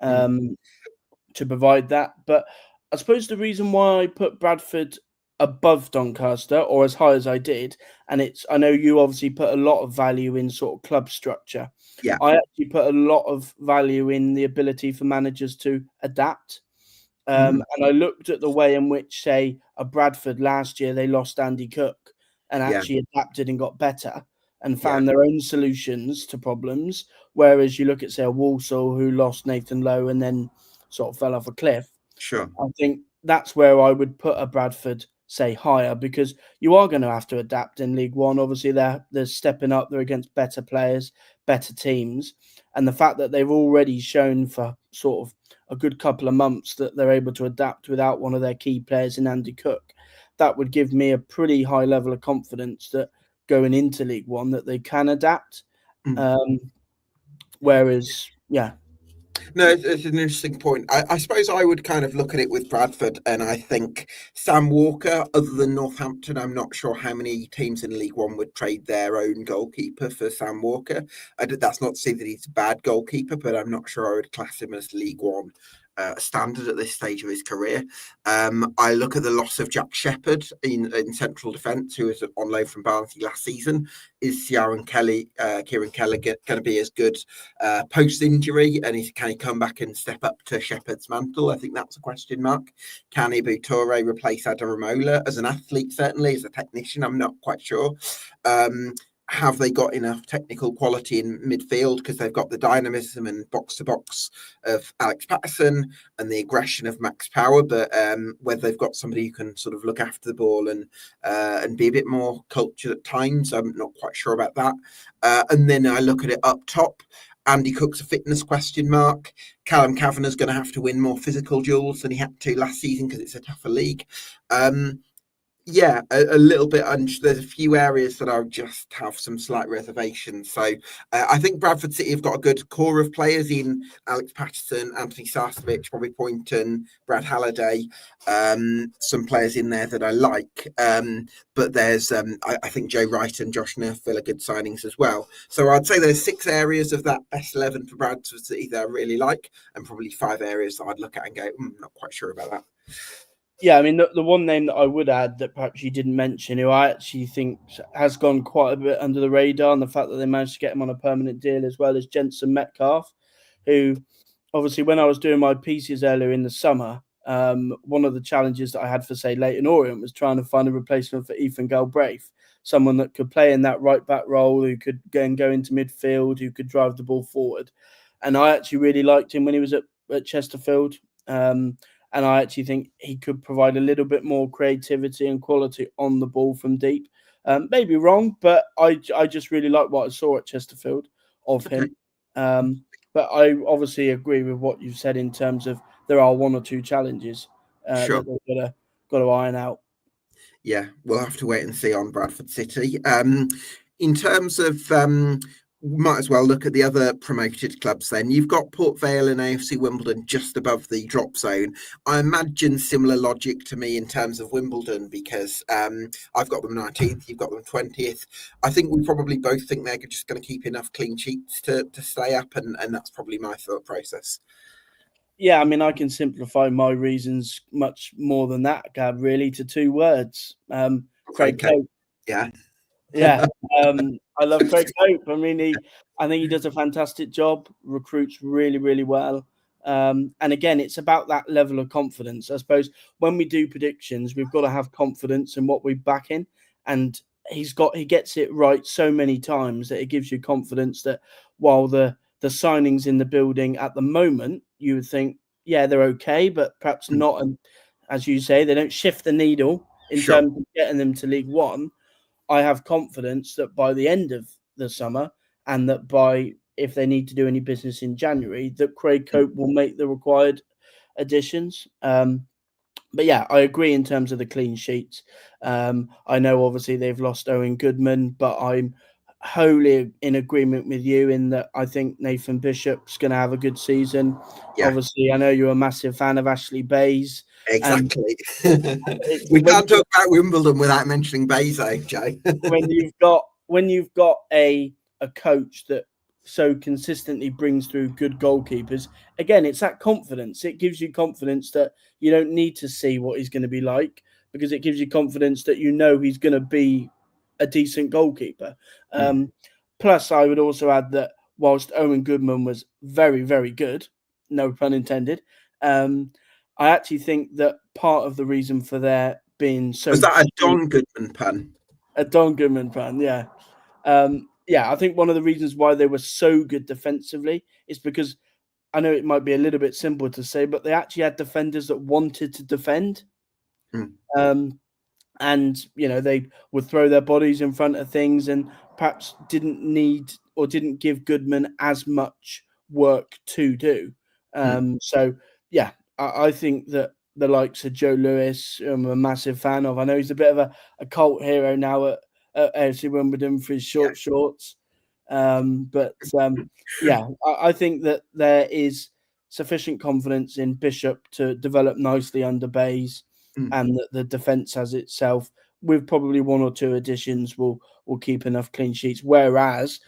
to provide that. But I suppose the reason why I put Bradford above Doncaster, or as high as I did, and I know you obviously put a lot of value in sort of club structure. Yeah. I actually put a lot of value in the ability for managers to adapt. And I looked at the way in which, say, a Bradford last year, they lost Andy Cook and actually adapted and got better and found their own solutions to problems. Whereas you look at, say, a Walsall who lost Nathan Lowe and then sort of fell off a cliff. Sure. I think that's where I would put a Bradford, say, higher, because you are going to have to adapt in League One. Obviously, they're stepping up. They're against better players, better teams. And the fact that they've already shown for sort of a good couple of months that they're able to adapt without one of their key players in Andy Cook, that would give me a pretty high level of confidence that going into League One that they can adapt. Whereas, yeah. No, it's an interesting point. I suppose I would kind of look at it with Bradford, and I think Sam Walker, other than Northampton, I'm not sure how many teams in League One would trade their own goalkeeper for Sam Walker. That's not to say that he's a bad goalkeeper, but I'm not sure I would class him as League One standard at this stage of his career. I look at the loss of Jack Shepherd in central defence, who was on loan from Barnsley last season. Is Kieran Kelly going to be as good post-injury, and can he come back and step up to Shepherd's mantle? I think that's a question mark. Can Ibu Toure replace Adam Ramola as an athlete? Certainly, as a technician, I'm not quite sure. Have they got enough technical quality in midfield, because they've got the dynamism and box-to-box of Alex Patterson and the aggression of Max Power, but whether they've got somebody who can sort of look after the ball and be a bit more cultured at times, I'm not quite sure about that. And then I look at it up top. Andy Cook's a fitness question mark. Callum Kavanagh's going to have to win more physical duels than he had to last season because it's a tougher league. Yeah, a little bit. There's a few areas that I'll just have some slight reservations. So I think Bradford City have got a good core of players in Alex Patterson, Anthony Sarcevic, Bobby Poynton, Brad Halliday. Some players in there that I like. But there's, I think Joe Wright and Josh Nerfville are good signings as well. So I'd say there's 6 areas of that best 11 for Bradford City that I really like, and probably 5 areas that I'd look at and go, not quite sure about that. Yeah, I mean, the one name that I would add that perhaps you didn't mention, who I actually think has gone quite a bit under the radar, and the fact that they managed to get him on a permanent deal as well, is Jensen Metcalf, who obviously, when I was doing my pieces earlier in the summer, one of the challenges that I had for, say, Leyton Orient was trying to find a replacement for Ethan Galbraith, someone that could play in that right back role, who could go into midfield, who could drive the ball forward. And I actually really liked him when he was at Chesterfield. And I actually think he could provide a little bit more creativity and quality on the ball from deep. Maybe wrong, but I just really like what I saw at Chesterfield of him. But I obviously agree with what you've said in terms of there are 1 or 2 challenges Sure. that they've got to iron out. Yeah, we'll have to wait and see on Bradford City. In terms of, might as well look at the other promoted clubs then. You've got Port Vale and AFC Wimbledon just above the drop zone. I imagine similar logic to me in terms of Wimbledon, because I've got them 19th, you've got them 20th. I think we probably both think they're just going to keep enough clean sheets to stay up, and that's probably my thought process. Yeah, I mean, I can simplify my reasons much more than that, Gab, really, to 2 words. Craig Cope. Yeah. Yeah. I love Craig Cope. I mean, I think he does a fantastic job, recruits really, really well. And again, it's about that level of confidence. I suppose when we do predictions, we've got to have confidence in what we back in. And he gets it right so many times that it gives you confidence that while the signings in the building at the moment, you would think, yeah, they're okay, but perhaps not. And as you say, they don't shift the needle in terms of getting them to League One. I have confidence that by the end of the summer, and that if they need to do any business in January, that Craig Cope will make the required additions. But yeah, I agree in terms of the clean sheets. I know obviously they've lost Owen Goodman, but I'm wholly in agreement with you in that I think Nathan Bishop's going to have a good season. Yeah. Obviously, I know you're a massive fan of Ashley Bayes. Exactly. We can't talk about Wimbledon without mentioning Bayes, Jay. when you've got a coach that so consistently brings through good goalkeepers, again, it's that confidence. It gives you confidence that you don't need to see what he's going to be like, because it gives you confidence that you know he's going to be a decent goalkeeper. Plus, I would also add that whilst Owen Goodman was very, very good, no pun intended, I actually think that part of the reason for their being so... Was that a Don Goodman pun? A Don Goodman pun, yeah. I think one of the reasons why they were so good defensively is because, I know it might be a little bit simple to say, but they actually had defenders that wanted to defend. And, they would throw their bodies in front of things and perhaps didn't need or didn't give Goodman as much work to do. So, yeah, I think that the likes of Joe Lewis, I'm a massive fan of. I know he's a bit of a cult hero now at AFC Wimbledon for his shorts. I think that there is sufficient confidence in Bishop to develop nicely under Bayes, and that the defence as itself, with probably 1 or 2 additions, will keep enough clean sheets. Whereas,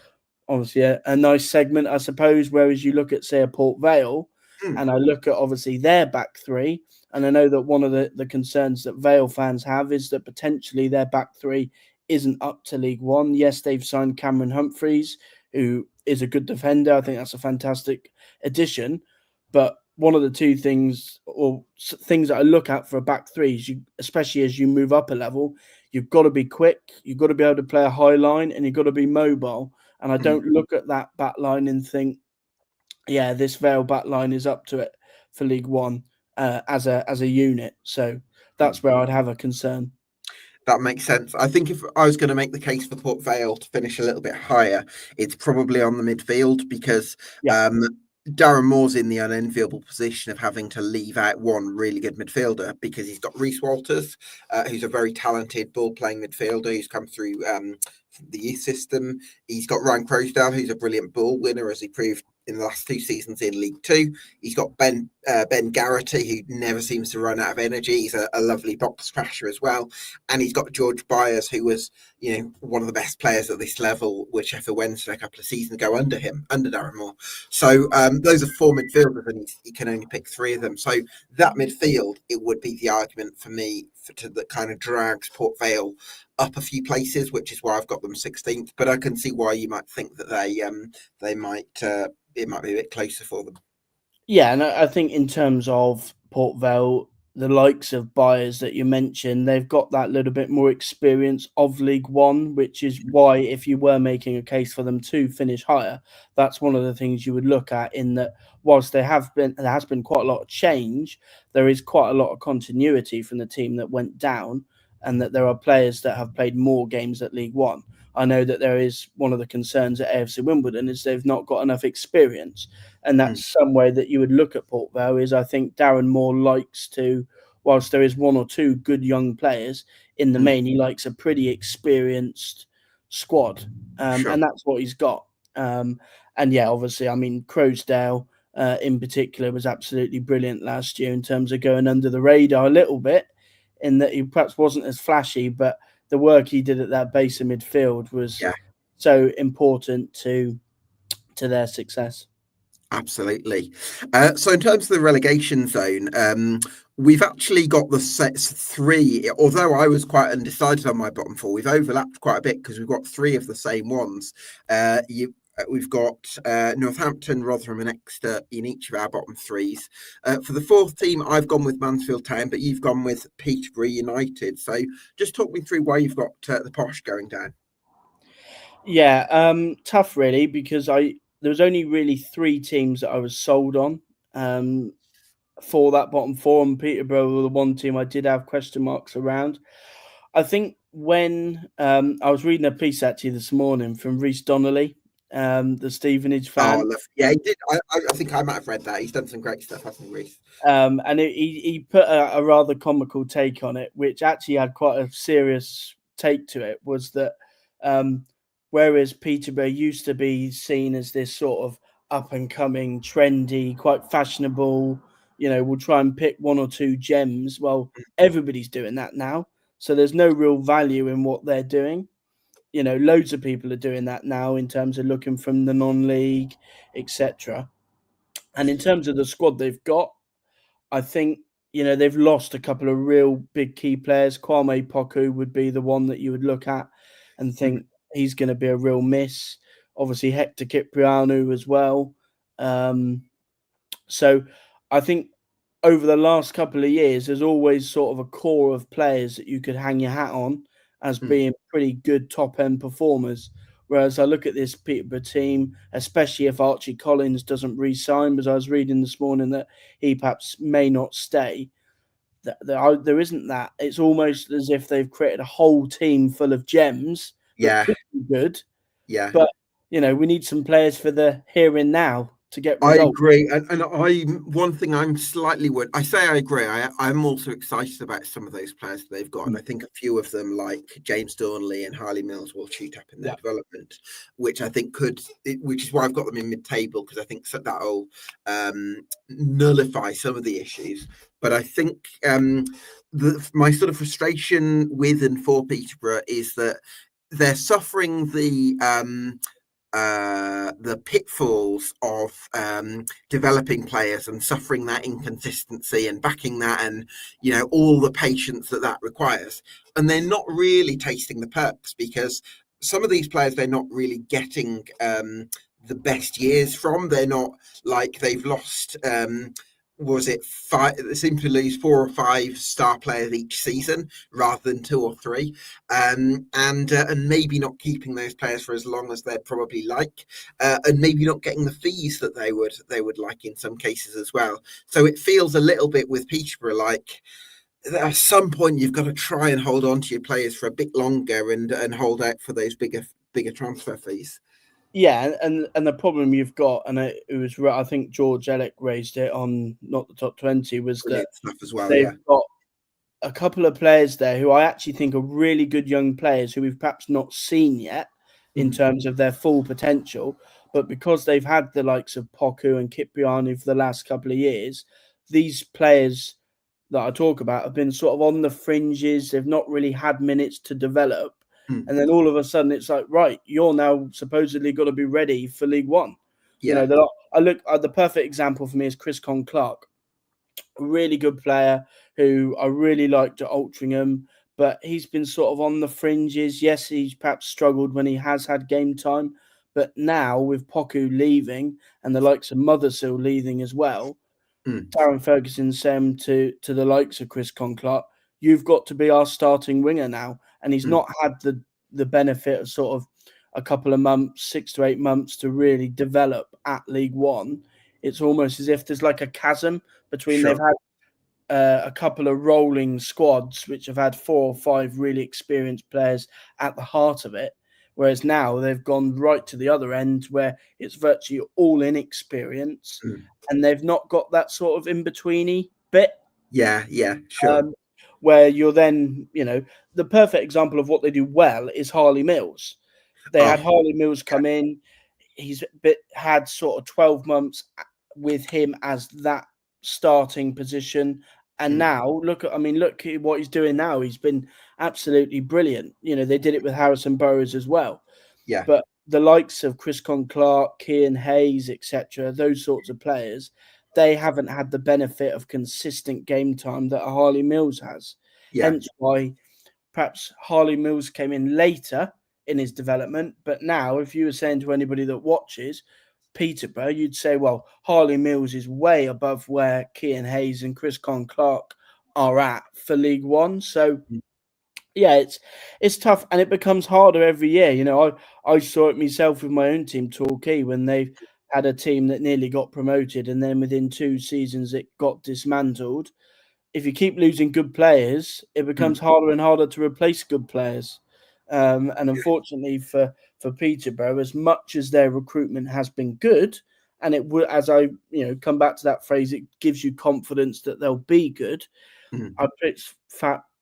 obviously, a nice segment, I suppose, whereas you look at, say, a Port Vale, and I look at, obviously, their back 3, and I know that one of the concerns that Vale fans have is that potentially their back 3 isn't up to League One. Yes, they've signed Cameron Humphreys, who is a good defender. I think that's a fantastic addition. But one of the 2 things, or things that I look at for a back 3 is, especially as you move up a level, you've got to be quick, you've got to be able to play a high line, and you've got to be mobile. And I don't look at that back line and think, yeah, this Vale back line is up to it for League One as a unit. So that's where I'd have a concern. That makes sense. I think if I was going to make the case for Port Vale to finish a little bit higher, it's probably on the midfield, because Darren Moore's in the unenviable position of having to leave out one really good midfielder because he's got Reece Walters, who's a very talented ball-playing midfielder who's come through the youth system. He's got Ryan Crosdale, who's a brilliant ball winner, as he proved in the last 2 seasons in League Two. He's got Ben Garrity, who never seems to run out of energy. He's a lovely box crasher as well. And he's got George Byers, who was, one of the best players at this level with Sheffield Wednesday a couple of seasons ago under Darren Moore. So those are 4 midfielders, and he can only pick 3 of them. So that midfield, it would be the argument for me that kind of drags Port Vale up a few places, which is why I've got them 16th. But I can see why you might think that they might it might be a bit closer for them. Yeah, and I think in terms of Port Vale, the likes of Byers that you mentioned, they've got that little bit more experience of League One, which is why if you were making a case for them to finish higher, that's one of the things you would look at, in that whilst there has been quite a lot of change, there is quite a lot of continuity from the team that went down, and that there are players that have played more games at League One. I know that there is one of the concerns at AFC Wimbledon is they've not got enough experience. And that's some way that you would look at Port Vale is, I think Darren Moore likes to, whilst there is 1 or 2 good young players, in the main, he likes a pretty experienced squad. Sure. And that's what he's got. And yeah, obviously, I mean, Crosdale in particular was absolutely brilliant last year in terms of going under the radar a little bit, in that he perhaps wasn't as flashy, but the work he did at that base of midfield was so important to their success. Absolutely. So in terms of the relegation zone, we've actually got the sets 3. Although I was quite undecided on my bottom 4, we've overlapped quite a bit because we've got 3 of the same ones. We've got Northampton, Rotherham and Exeter in each of our bottom 3s. For the 4th team, I've gone with Mansfield Town, but you've gone with Peterborough United. So just talk me through why you've got the Posh going down. Yeah, tough really, because there was only really 3 teams that I was sold on for that bottom 4, and Peterborough were the one team I did have question marks around. I think when I was reading a piece actually this morning from Rhys Donnelly, the Stevenage fan. Yeah, he did. I think I might have read that. He's done some great stuff, hasn't he, Rhys? And he put a rather comical take on it, which actually had quite a serious take to it, was that whereas Peterborough used to be seen as this sort of up-and-coming, trendy, quite fashionable, we'll try and pick 1 or 2 gems. Well, everybody's doing that now. So there's no real value in what they're doing. Loads of people are doing that now in terms of looking from the non-league, etc. And in terms of the squad they've got, I think, they've lost a couple of real big key players. Kwame Poku would be the one that you would look at and think he's going to be a real miss. Obviously, Hector Kyprianou as well. So I think over the last couple of years, there's always sort of a core of players that you could hang your hat on as being pretty good top-end performers. Whereas I look at this Peterborough team, especially if Archie Collins doesn't re-sign, because I was reading this morning that he perhaps may not stay, there isn't that. It's almost as if they've created a whole team full of gems that could be good. Yeah. But, we need some players for the here and now to get results. I agree, and one thing I'm slightly worried. I say I agree. I'm also excited about some of those players that they've got, and I think a few of them, like James Dornley and Harley Mills, will shoot up in their development, which I think which is why I've got them in mid-table, because I think that'll nullify some of the issues. But I think my sort of frustration with and for Peterborough is that they're suffering the pitfalls of developing players and suffering that inconsistency and backing that, and all the patience that requires, and they're not really tasting the perks, because some of these players they're not really getting the best years from. They're not, like, they've lost was it 5? They seem to lose 4 or 5 star players each season rather than 2 or 3, and maybe not keeping those players for as long as they'd probably like, and maybe not getting the fees that they would like in some cases as well. So it feels a little bit with Peterborough like at some point you've got to try and hold on to your players for a bit longer and hold out for those bigger transfer fees. Yeah, and the problem you've got, and it was I think George Ellick raised it on Not the Top 20, was that Brilliant stuff as well. they've Yeah. got a couple of players there who I actually think are really good young players who we've perhaps not seen yet in terms of their full potential. But because they've had the likes of Poku and Kipriani for the last couple of years, these players that I talk about have been sort of on the fringes. They've not really had minutes to develop. And then all of a sudden it's like, right, you're now supposedly got to be ready for League One. Yeah. I look at the perfect example for me is Chris Clark, a really good player who I really liked at Altrincham, but he's been sort of on the fringes. Yes, he's perhaps struggled when he has had game time, but now with Poku leaving and the likes of Mothersill leaving as well, Darren Ferguson saying to the likes of Chris Clark, you've got to be our starting winger now. And he's not had the benefit of sort of a couple of months, 6 to 8 months to really develop at League One. It's almost as if there's like a chasm between they've had a couple of rolling squads which have had 4 or 5 really experienced players at the heart of it. Whereas now they've gone right to the other end where it's virtually all inexperience and they've not got that sort of in-betweeny bit. Yeah, sure. Where you're then, the perfect example of what they do well is Harley Mills. They had Harley Mills come in. He's had sort of 12 months with him as that starting position. And now look at what he's doing now. He's been absolutely brilliant. They did it with Harrison Burrows as well. Yeah. But the likes of Chris Clark, Cian Hayes, etc., those sorts of players, they haven't had the benefit of consistent game time that a Harley Mills has. Yeah. Hence why perhaps Harley Mills came in later in his development. But now, if you were saying to anybody that watches Peterborough, you'd say, well, Harley Mills is way above where Cian Hayes and Chris Clark are at for League One. So, yeah, it's tough, and it becomes harder every year. I saw it myself with my own team, Torquay, when they had a team that nearly got promoted, and then within 2 seasons it got dismantled. If you keep losing good players, it becomes harder and harder to replace good players. And unfortunately for Peterborough, as much as their recruitment has been good, and it will, as I come back to that phrase, it gives you confidence that they'll be good. It's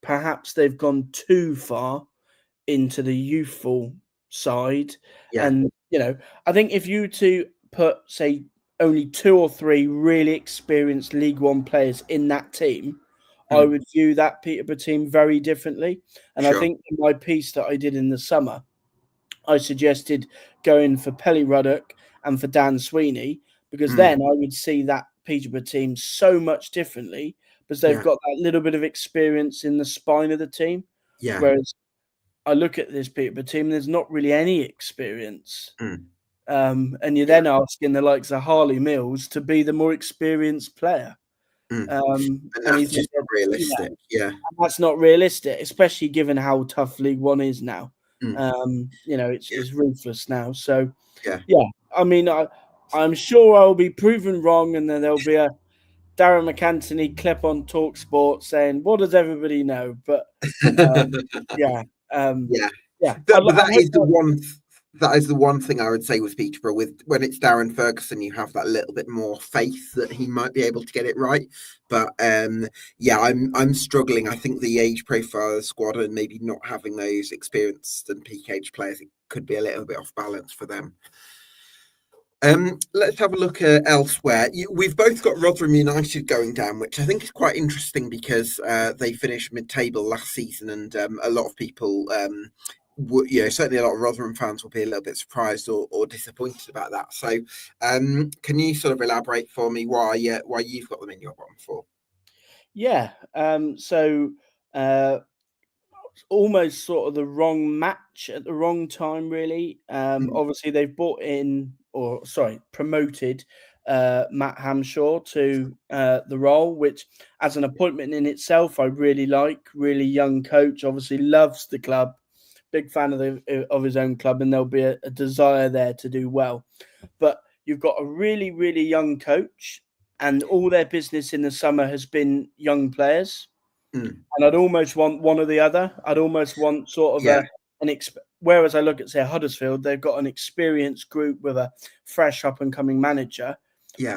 perhaps they've gone too far into the youthful side, and I think if you to put, say, only 2 or 3 really experienced League One players in that team, I would view that Peterborough team very differently. And I think in my piece that I did in the summer, I suggested going for Pelly Ruddock and for Dan Sweeney, because then I would see that Peterborough team so much differently because they've got that little bit of experience in the spine of the team. Yeah. Whereas I look at this Peterborough team, there's not really any experience. And you're then asking the likes of Harley Mills to be the more experienced player. And that's just not realistic. Yeah. That's not realistic, especially given how tough League One is now. It's ruthless now. So, I mean, I'm sure I'll be proven wrong, and then there'll be a Darren McAntony clip on TalkSport saying, "What does everybody know?" But But that is the one thing I would say with Peterborough. When it's Darren Ferguson, you have that little bit more faith that he might be able to get it right. But I'm struggling. I think the age profile of the squad and maybe not having those experienced and peak age players, it could be a little bit off balance for them. Let's have a look elsewhere. We've both got Rotherham United going down, which I think is quite interesting because they finished mid-table last season, and a lot of people, certainly a lot of Rotherham fans will be a little bit surprised or disappointed about that. So, can you sort of elaborate for me why you've got them in your bottom 4? Yeah. Almost sort of the wrong match at the wrong time, really. Obviously, they've promoted Matt Hamshaw to the role, which as an appointment in itself, I really like. Really young coach, obviously loves the club, big fan of his own club, and there'll be a desire there to do well. But you've got a really, really young coach, and all their business in the summer has been young players. And I'd almost want one or the other. I'd almost want sort of whereas I look at, say, Huddersfield, they've got an experienced group with a fresh up-and-coming manager,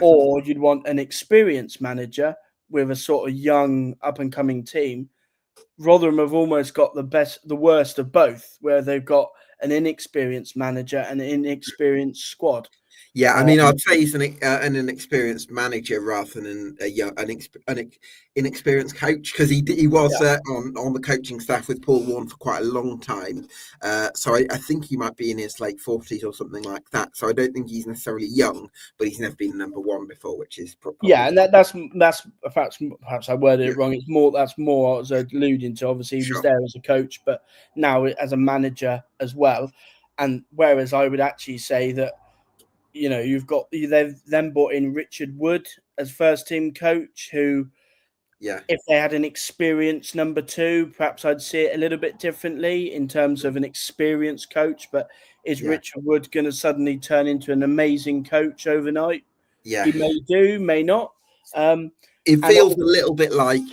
or you'd want an experienced manager with a sort of young up-and-coming team. Rotherham have almost got the worst of both, where they've got an inexperienced manager and an inexperienced squad. Yeah, I mean, I'd say he's an inexperienced manager rather than an inexperienced coach, because he was on the coaching staff with Paul Warne for quite a long time. So I think he might be in his late 40s or something like that. So I don't think he's necessarily young, but he's never been number one before, which is probably... Yeah, and that's perhaps I worded it wrong. That's more I was alluding to. Obviously, he was there as a coach, but now as a manager as well. And whereas I would actually say that, they've then brought in Richard Wood as first team coach, who, if they had an experienced number two, perhaps I'd see it a little bit differently in terms of an experienced coach. But is Richard Wood going to suddenly turn into an amazing coach overnight? Yeah, he may do, may not. It feels a little bit like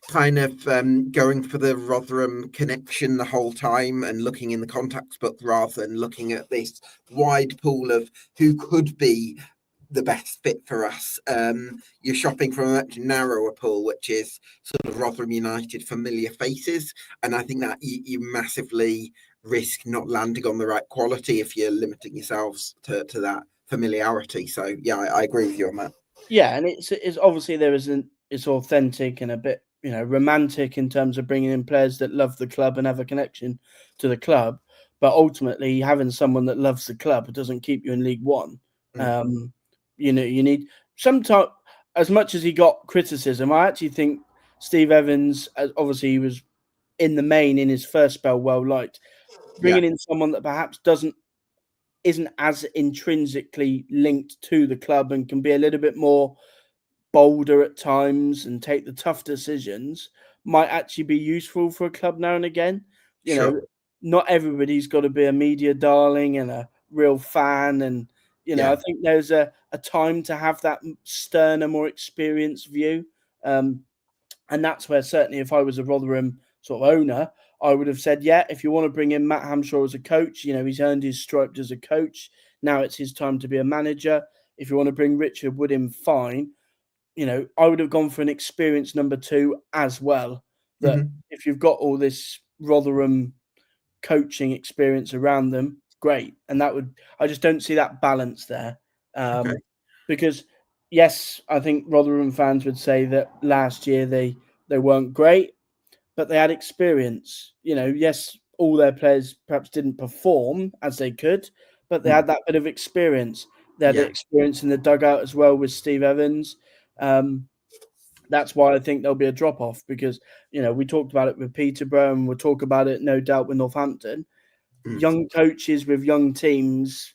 kind of going for the Rotherham connection the whole time and looking in the contacts book rather than looking at this wide pool of who could be the best fit for us. You're shopping from a much narrower pool, which is sort of Rotherham United familiar faces. And I think that you massively risk not landing on the right quality if you're limiting yourselves to that familiarity. So, yeah, I agree with you on that. Yeah, and it's obviously it's authentic and a bit, romantic in terms of bringing in players that love the club and have a connection to the club. But ultimately, having someone that loves the club doesn't keep you in League One. You need sometimes, as much as he got criticism, I actually think Steve Evans, obviously he was in the main in his first spell well liked. Bringing in someone that perhaps isn't as intrinsically linked to the club and can be a little bit more bolder at times and take the tough decisions might actually be useful for a club now and again. You know, not everybody's got to be a media darling and a real fan. And, I think there's a time to have that sterner, more experienced view. And that's where certainly if I was a Rotherham sort of owner, I would have said, if you want to bring in Matt Hamshaw as a coach, he's earned his stripes as a coach. Now it's his time to be a manager. If you want to bring Richard Wood in, fine. I would have gone for an experienced number two as well. That if you've got all this Rotherham coaching experience around them, great. And I just don't see that balance there. Because, yes, I think Rotherham fans would say that last year they weren't great, but they had experience. Yes, all their players perhaps didn't perform as they could, but they had that bit of experience. They had experience in the dugout as well with Steve Evans. That's why I think there'll be a drop-off because, we talked about it with Peterborough and we'll talk about it, no doubt, with Northampton. Young coaches with young teams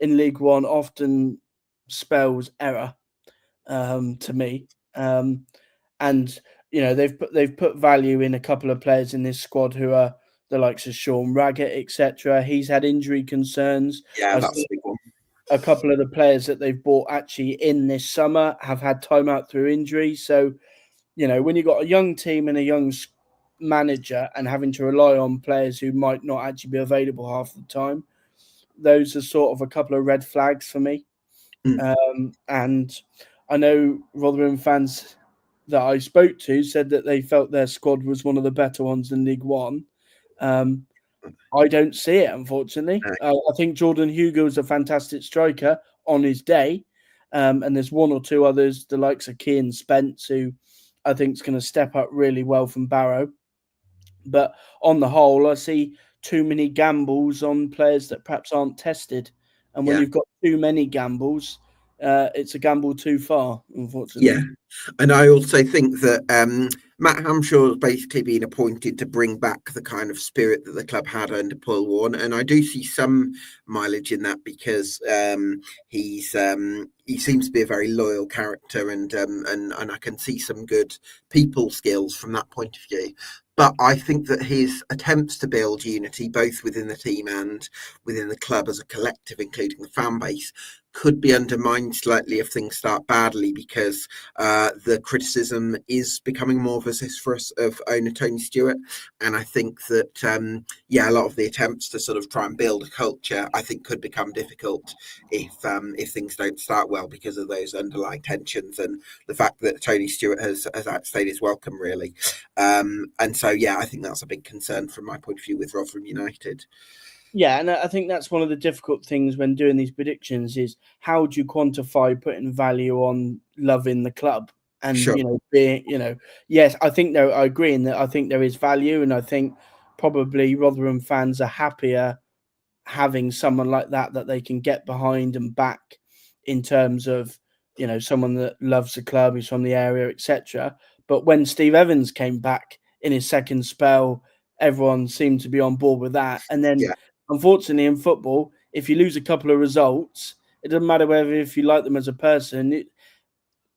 in League One often spells error to me. And they've put value in a couple of players in this squad who are the likes of Sean Raggett, etc. He's had injury concerns. Yeah, that's a big one. A couple of the players that they've bought actually in this summer have had time out through injury. So, when you've got a young team and a young manager and having to rely on players who might not actually be available half the time, those are sort of a couple of red flags for me. And I know Rotherham fans that I spoke to said that they felt their squad was one of the better ones in League One. I don't see it, unfortunately. I think Jordan Hugo is a fantastic striker on his day. And there's one or two others, the likes of Kean Spence, who I think is going to step up really well from Barrow. But on the whole, I see too many gambles on players that perhaps aren't tested. And when you've got too many gambles, it's a gamble too far, unfortunately. Yeah, and I also think that Matt Hamshaw has basically been appointed to bring back the kind of spirit that the club had under Paul Warne, and I do see some mileage in that because he seems to be a very loyal character, and I can see some good people skills from that point of view. But I think that his attempts to build unity, both within the team and within the club as a collective, including the fan base, could be undermined slightly if things start badly, because the criticism is becoming more vociferous of owner Tony Stewart. And I think that, a lot of the attempts to sort of try and build a culture, I think, could become difficult if things don't start well, because of those underlying tensions and the fact that Tony Stewart has outstayed his welcome, really. And so, I think that's a big concern from my point of view with Rotherham United. Yeah, and I think that's one of the difficult things when doing these predictions is how do you quantify putting value on loving the club and Sure. yes, I agree in that I think there is value, and I think probably Rotherham fans are happier having someone like that they can get behind and back in terms of someone that loves the club, who's from the area, etc. But when Steve Evans came back in his second spell, everyone seemed to be on board with that, and then. Yeah. Unfortunately, in football, if you lose a couple of results, it doesn't matter whether if you like them as a person.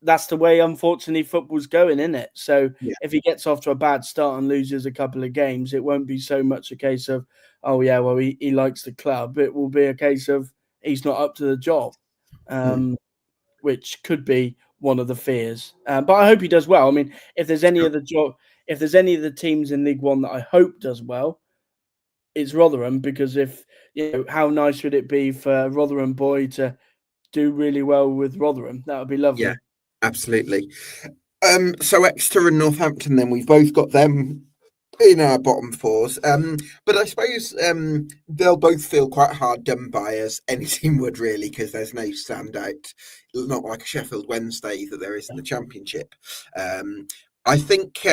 That's the way, unfortunately, football's going, isn't it? So if he gets off to a bad start and loses a couple of games, it won't be so much a case of, oh, yeah, well, he likes the club. It will be a case of he's not up to the job, which could be one of the fears. But I hope he does well. I mean, if there's any of the teams in League One that I hope does well, it's Rotherham, because how nice would it be for Rotherham boy to do really well with Rotherham? That would be lovely. Yeah, absolutely. So Exeter and Northampton, then we've both got them in our bottom fours. But I suppose they'll both feel quite hard done by, as any team would, really, because there's no standout, not like a Sheffield Wednesday that there is in the Championship. I think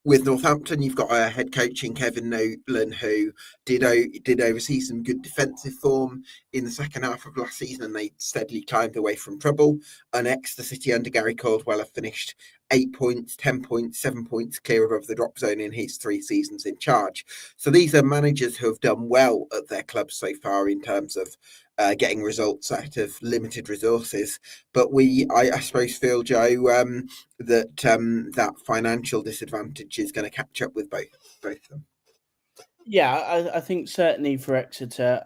with Northampton, you've got a head coach in Kevin Nolan, who did oversee some good defensive form in the second half of last season, and they steadily climbed away from trouble. And Exeter City under Gary Caldwell have finished 8 points, 10 points, 7 points clear above the drop zone in his 3 seasons in charge. So these are managers who have done well at their clubs so far in terms of getting results out of limited resources. But I suppose, feel, Joe, that financial disadvantage is going to catch up with both of them. Yeah, I think certainly for Exeter,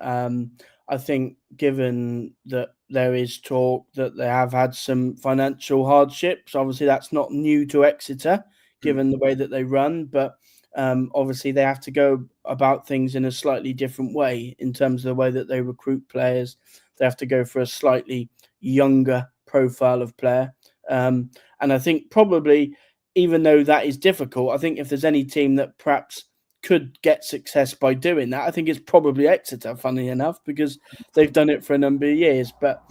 I think given that there is talk that they have had some financial hardships, obviously that's not new to Exeter, given the way that they run, but obviously they have to go about things in a slightly different way in terms of the way that they recruit players. They have to go for a slightly younger profile of player. And I think probably, even though that is difficult, I think if there's any team that perhaps could get success by doing that, I think it's probably Exeter, funny enough, because they've done it for a number of years. But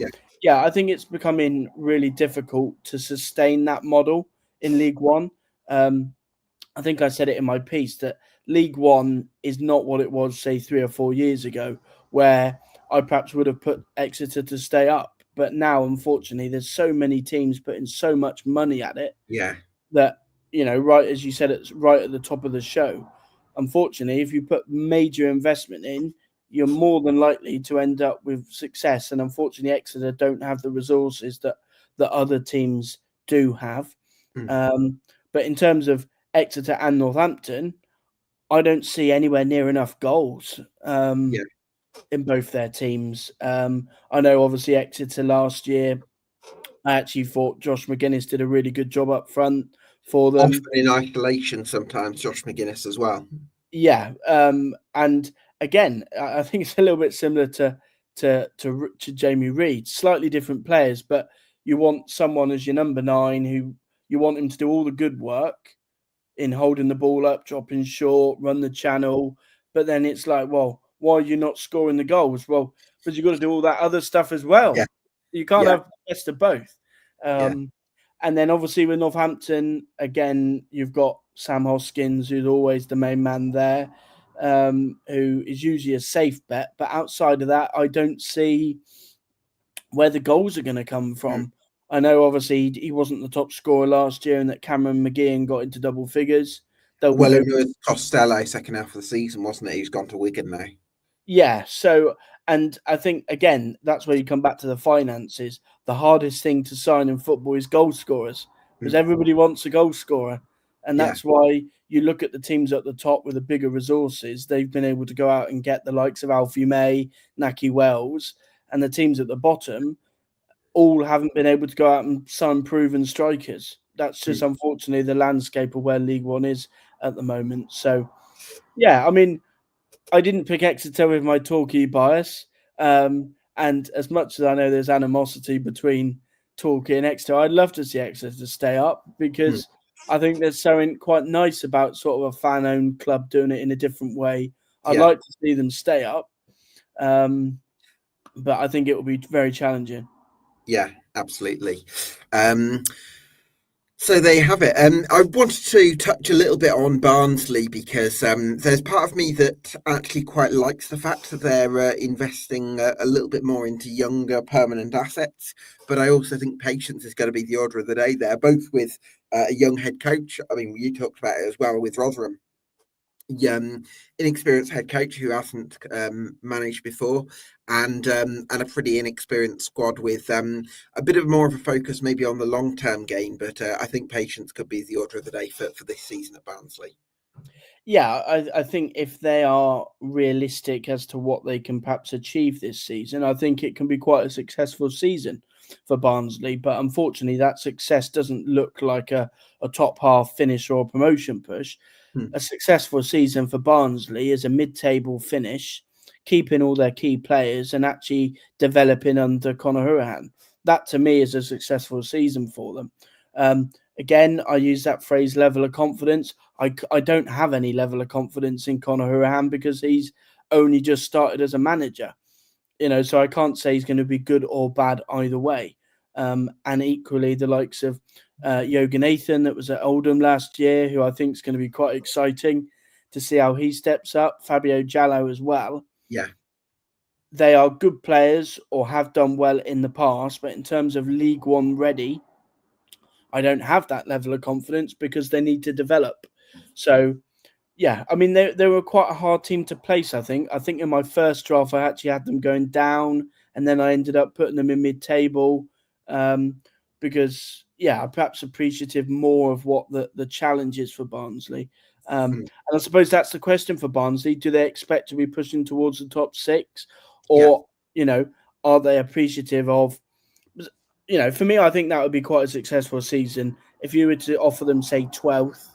yeah, I think it's becoming really difficult to sustain that model in League One. I think I said it in my piece that League One is not what it was, say, 3 or 4 years ago, where I perhaps would have put Exeter to stay up. But now, unfortunately, there's so many teams putting so much money at it that, right as you said, it's right at the top of the show. Unfortunately, if you put major investment in, you're more than likely to end up with success. And unfortunately, Exeter don't have the resources that other teams do have. But in terms of Exeter and Northampton, I don't see anywhere near enough goals in both their teams. I know, obviously, Exeter last year, I actually thought Josh McGuinness did a really good job up front for them. Often in isolation, sometimes Josh McGuinness as well. Yeah, and again, I think it's a little bit similar to Jamie Reid. Slightly different players, but you want someone as your number 9 who you want him to do all the good work in holding the ball up, dropping short, run the channel. But then it's like, well, why are you not scoring the goals? Well, because you've got to do all that other stuff as well. Yeah. You can't have the best of both. And then obviously with Northampton, again, you've got Sam Hoskins, who's always the main man there, who is usually a safe bet. But outside of that, I don't see where the goals are going to come from. I know, obviously, he wasn't the top scorer last year, and that Cameron McGeehan got into double figures. It was Costello second half of the season, wasn't it? He's gone to Wigan now. Yeah, so, and I think, again, that's where you come back to the finances. The hardest thing to sign in football is goal scorers, because everybody wants a goal scorer. And that's why you look at the teams at the top with the bigger resources. They've been able to go out and get the likes of Alfie May, Naki Wells, and the teams at the bottom, all haven't been able to go out and sign proven strikers. That's just unfortunately the landscape of where League One is at the moment. So, yeah, I mean, I didn't pick Exeter with my Torquay bias. And as much as I know there's animosity between Torquay and Exeter, I'd love to see Exeter to stay up because I think there's something quite nice about sort of a fan-owned club doing it in a different way. I'd like to see them stay up, but I think it will be very challenging. Yeah, absolutely. So there you have it. I wanted to touch a little bit on Barnsley because there's part of me that actually quite likes the fact that they're investing a little bit more into younger permanent assets. But I also think patience is going to be the order of the day there, both with a young head coach. I mean, you talked about it as well with Rotherham. Inexperienced head coach who hasn't managed before, and a pretty inexperienced squad with a bit of more of a focus maybe on the long term game. But I think patience could be the order of the day for this season at Barnsley. Yeah, I think if they are realistic as to what they can perhaps achieve this season, I think it can be quite a successful season for Barnsley. But unfortunately, that success doesn't look like a top half finish or a promotion push. A successful season for Barnsley is a mid-table finish, keeping all their key players and actually developing under Conor Hourihane. That to me is a successful season for them. Again, I use that phrase level of confidence. I don't have any level of confidence in Conor Hourihane because he's only just started as a manager. So I can't say he's going to be good or bad either way. And equally, the likes of Yoganathan that was at Oldham last year, who I think is going to be quite exciting to see how he steps up. Fabio Jallo as well. Yeah. They are good players or have done well in the past, but in terms of League One ready, I don't have that level of confidence because they need to develop. So, yeah, I mean, they were quite a hard team to place, I think. I think in my first draft, I actually had them going down, and then I ended up putting them in mid-table because, yeah, I'm perhaps appreciative more of what the challenge is for Barnsley. And I suppose that's the question for Barnsley. Do they expect to be pushing towards the top six? Or, are they appreciative of, for me, I think that would be quite a successful season. If you were to offer them, say, 12th,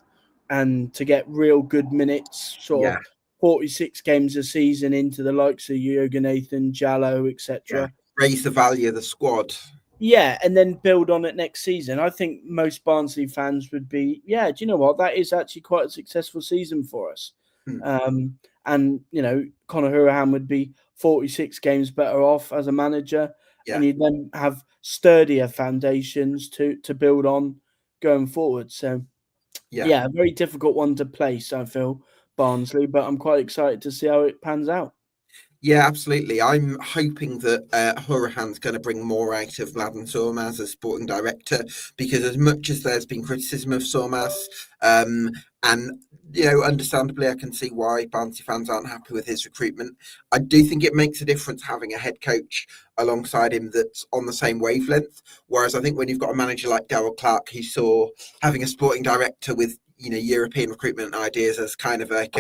and to get real good minutes, sort of 46 games a season into the likes of Yoganathan, Jallo, etc. Raise the value of the squad. Yeah, and then build on it next season. I think most Barnsley fans would be, do you know what? That is actually quite a successful season for us. And, Conor Hourihane would be 46 games better off as a manager. And you'd then have sturdier foundations to build on going forward. So, a very difficult one to place, I feel, Barnsley, but I'm quite excited to see how it pans out. Yeah, absolutely. I'm hoping that Hourihane's going to bring more out of Mladen Sormas as sporting director, because as much as there's been criticism of Sormas, and understandably, I can see why Barnsley fans aren't happy with his recruitment. I do think it makes a difference having a head coach alongside him that's on the same wavelength. Whereas I think when you've got a manager like Darrell Clarke, who saw having a sporting director with European recruitment ideas as kind of like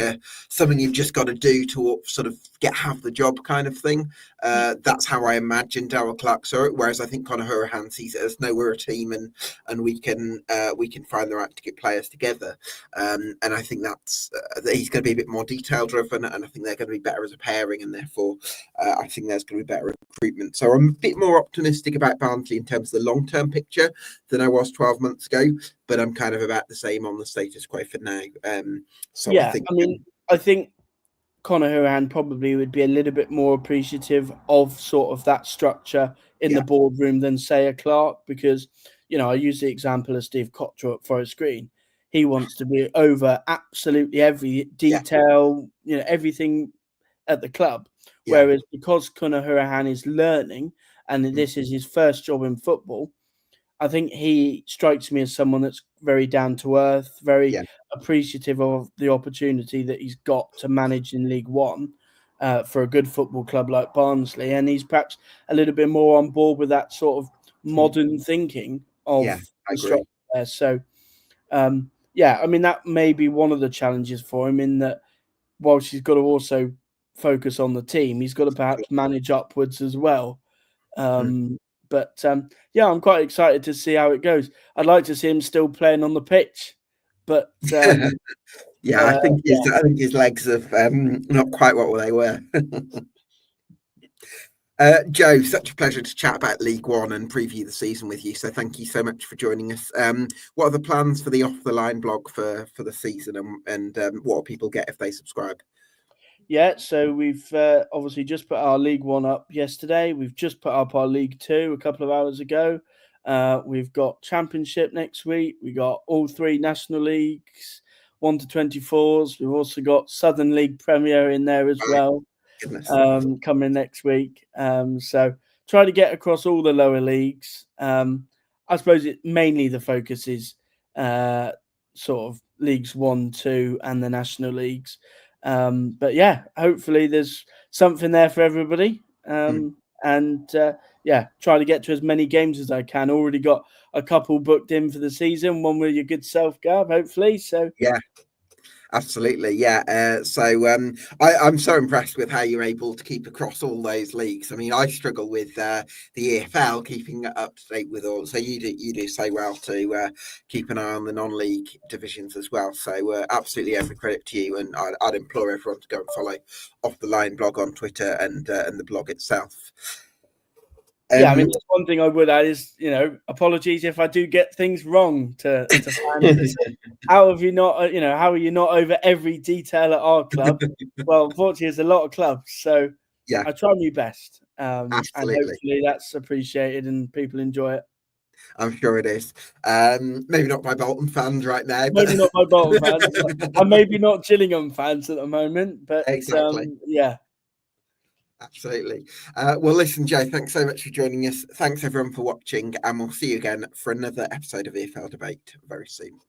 something you've just got to do to sort of get half the job kind of thing. That's how I imagine Darrell Clarke saw it. Whereas I think Conor Hourihane sees it as, no, we're a team and we can find the right to get players together. And I think that's he's going to be a bit more detail driven, and I think they're going to be better as a pairing, and therefore I think there's going to be better recruitment. So I'm a bit more optimistic about Barnsley in terms of the long term picture than I was 12 months ago. But I'm kind of about the same on the status quo for now. I think Conor Hourihane probably would be a little bit more appreciative of sort of that structure in the boardroom than, say, a Clarke, because, I use the example of Steve Cotterill at Forest Green. He wants to be over absolutely every detail, everything at the club. Whereas because Conor Hourihane is learning, and this is his first job in football, I think he strikes me as someone that's very down to earth, very appreciative of the opportunity that he's got to manage in League One for a good football club like Barnsley. And he's perhaps a little bit more on board with that sort of modern thinking of the structure there. So, that may be one of the challenges for him, in that whilst he's got to also focus on the team, he's got to perhaps manage upwards as well. But yeah, I'm quite excited to see how it goes. I'd like to see him still playing on the pitch, but yeah, I think yeah. I think his legs have not quite what they were. Joe, such a pleasure to chat about League One and preview the season with you. So thank you so much for joining us. What are the plans for the Off the Line blog for the season, and what will people get if they subscribe? Yeah, so we've obviously just put our League One up yesterday. We've just put up our League Two a couple of hours ago. We've got Championship next week. We got all 3 National Leagues, 1 to 24s. We've also got Southern League Premier in there as well. Goodness. Coming next week. So try to get across all the lower leagues. I suppose mainly the focus is sort of Leagues 1, 2 and the National Leagues. But yeah, hopefully there's something there for everybody. And yeah, try to get to as many games as I can. Already got a couple booked in for the season. One with your good self, Gav, hopefully. So yeah. Absolutely, yeah. I'm so impressed with how you're able to keep across all those leagues. I mean, I struggle with the EFL, keeping up to date with all. So you do so well to keep an eye on the non-league divisions as well. So absolutely, every credit to you, and I'd implore everyone to go and follow Off the Line blog on Twitter and the blog itself. Yeah, I mean, that's one thing I would add is, apologies if I do get things wrong to fans. How have you not, how are you not over every detail at our club? Well, unfortunately, there's a lot of clubs, so yeah, I try my best, and absolutely. hopefully that's appreciated and people enjoy it. I'm sure it is. Maybe not my Bolton fans right now. Maybe not my Bolton fans, and maybe not Gillingham fans at the moment, but exactly. Yeah. Absolutely. Well, listen, Joe, thanks so much for joining us. Thanks everyone for watching, and we'll see you again for another episode of EFL Debate very soon.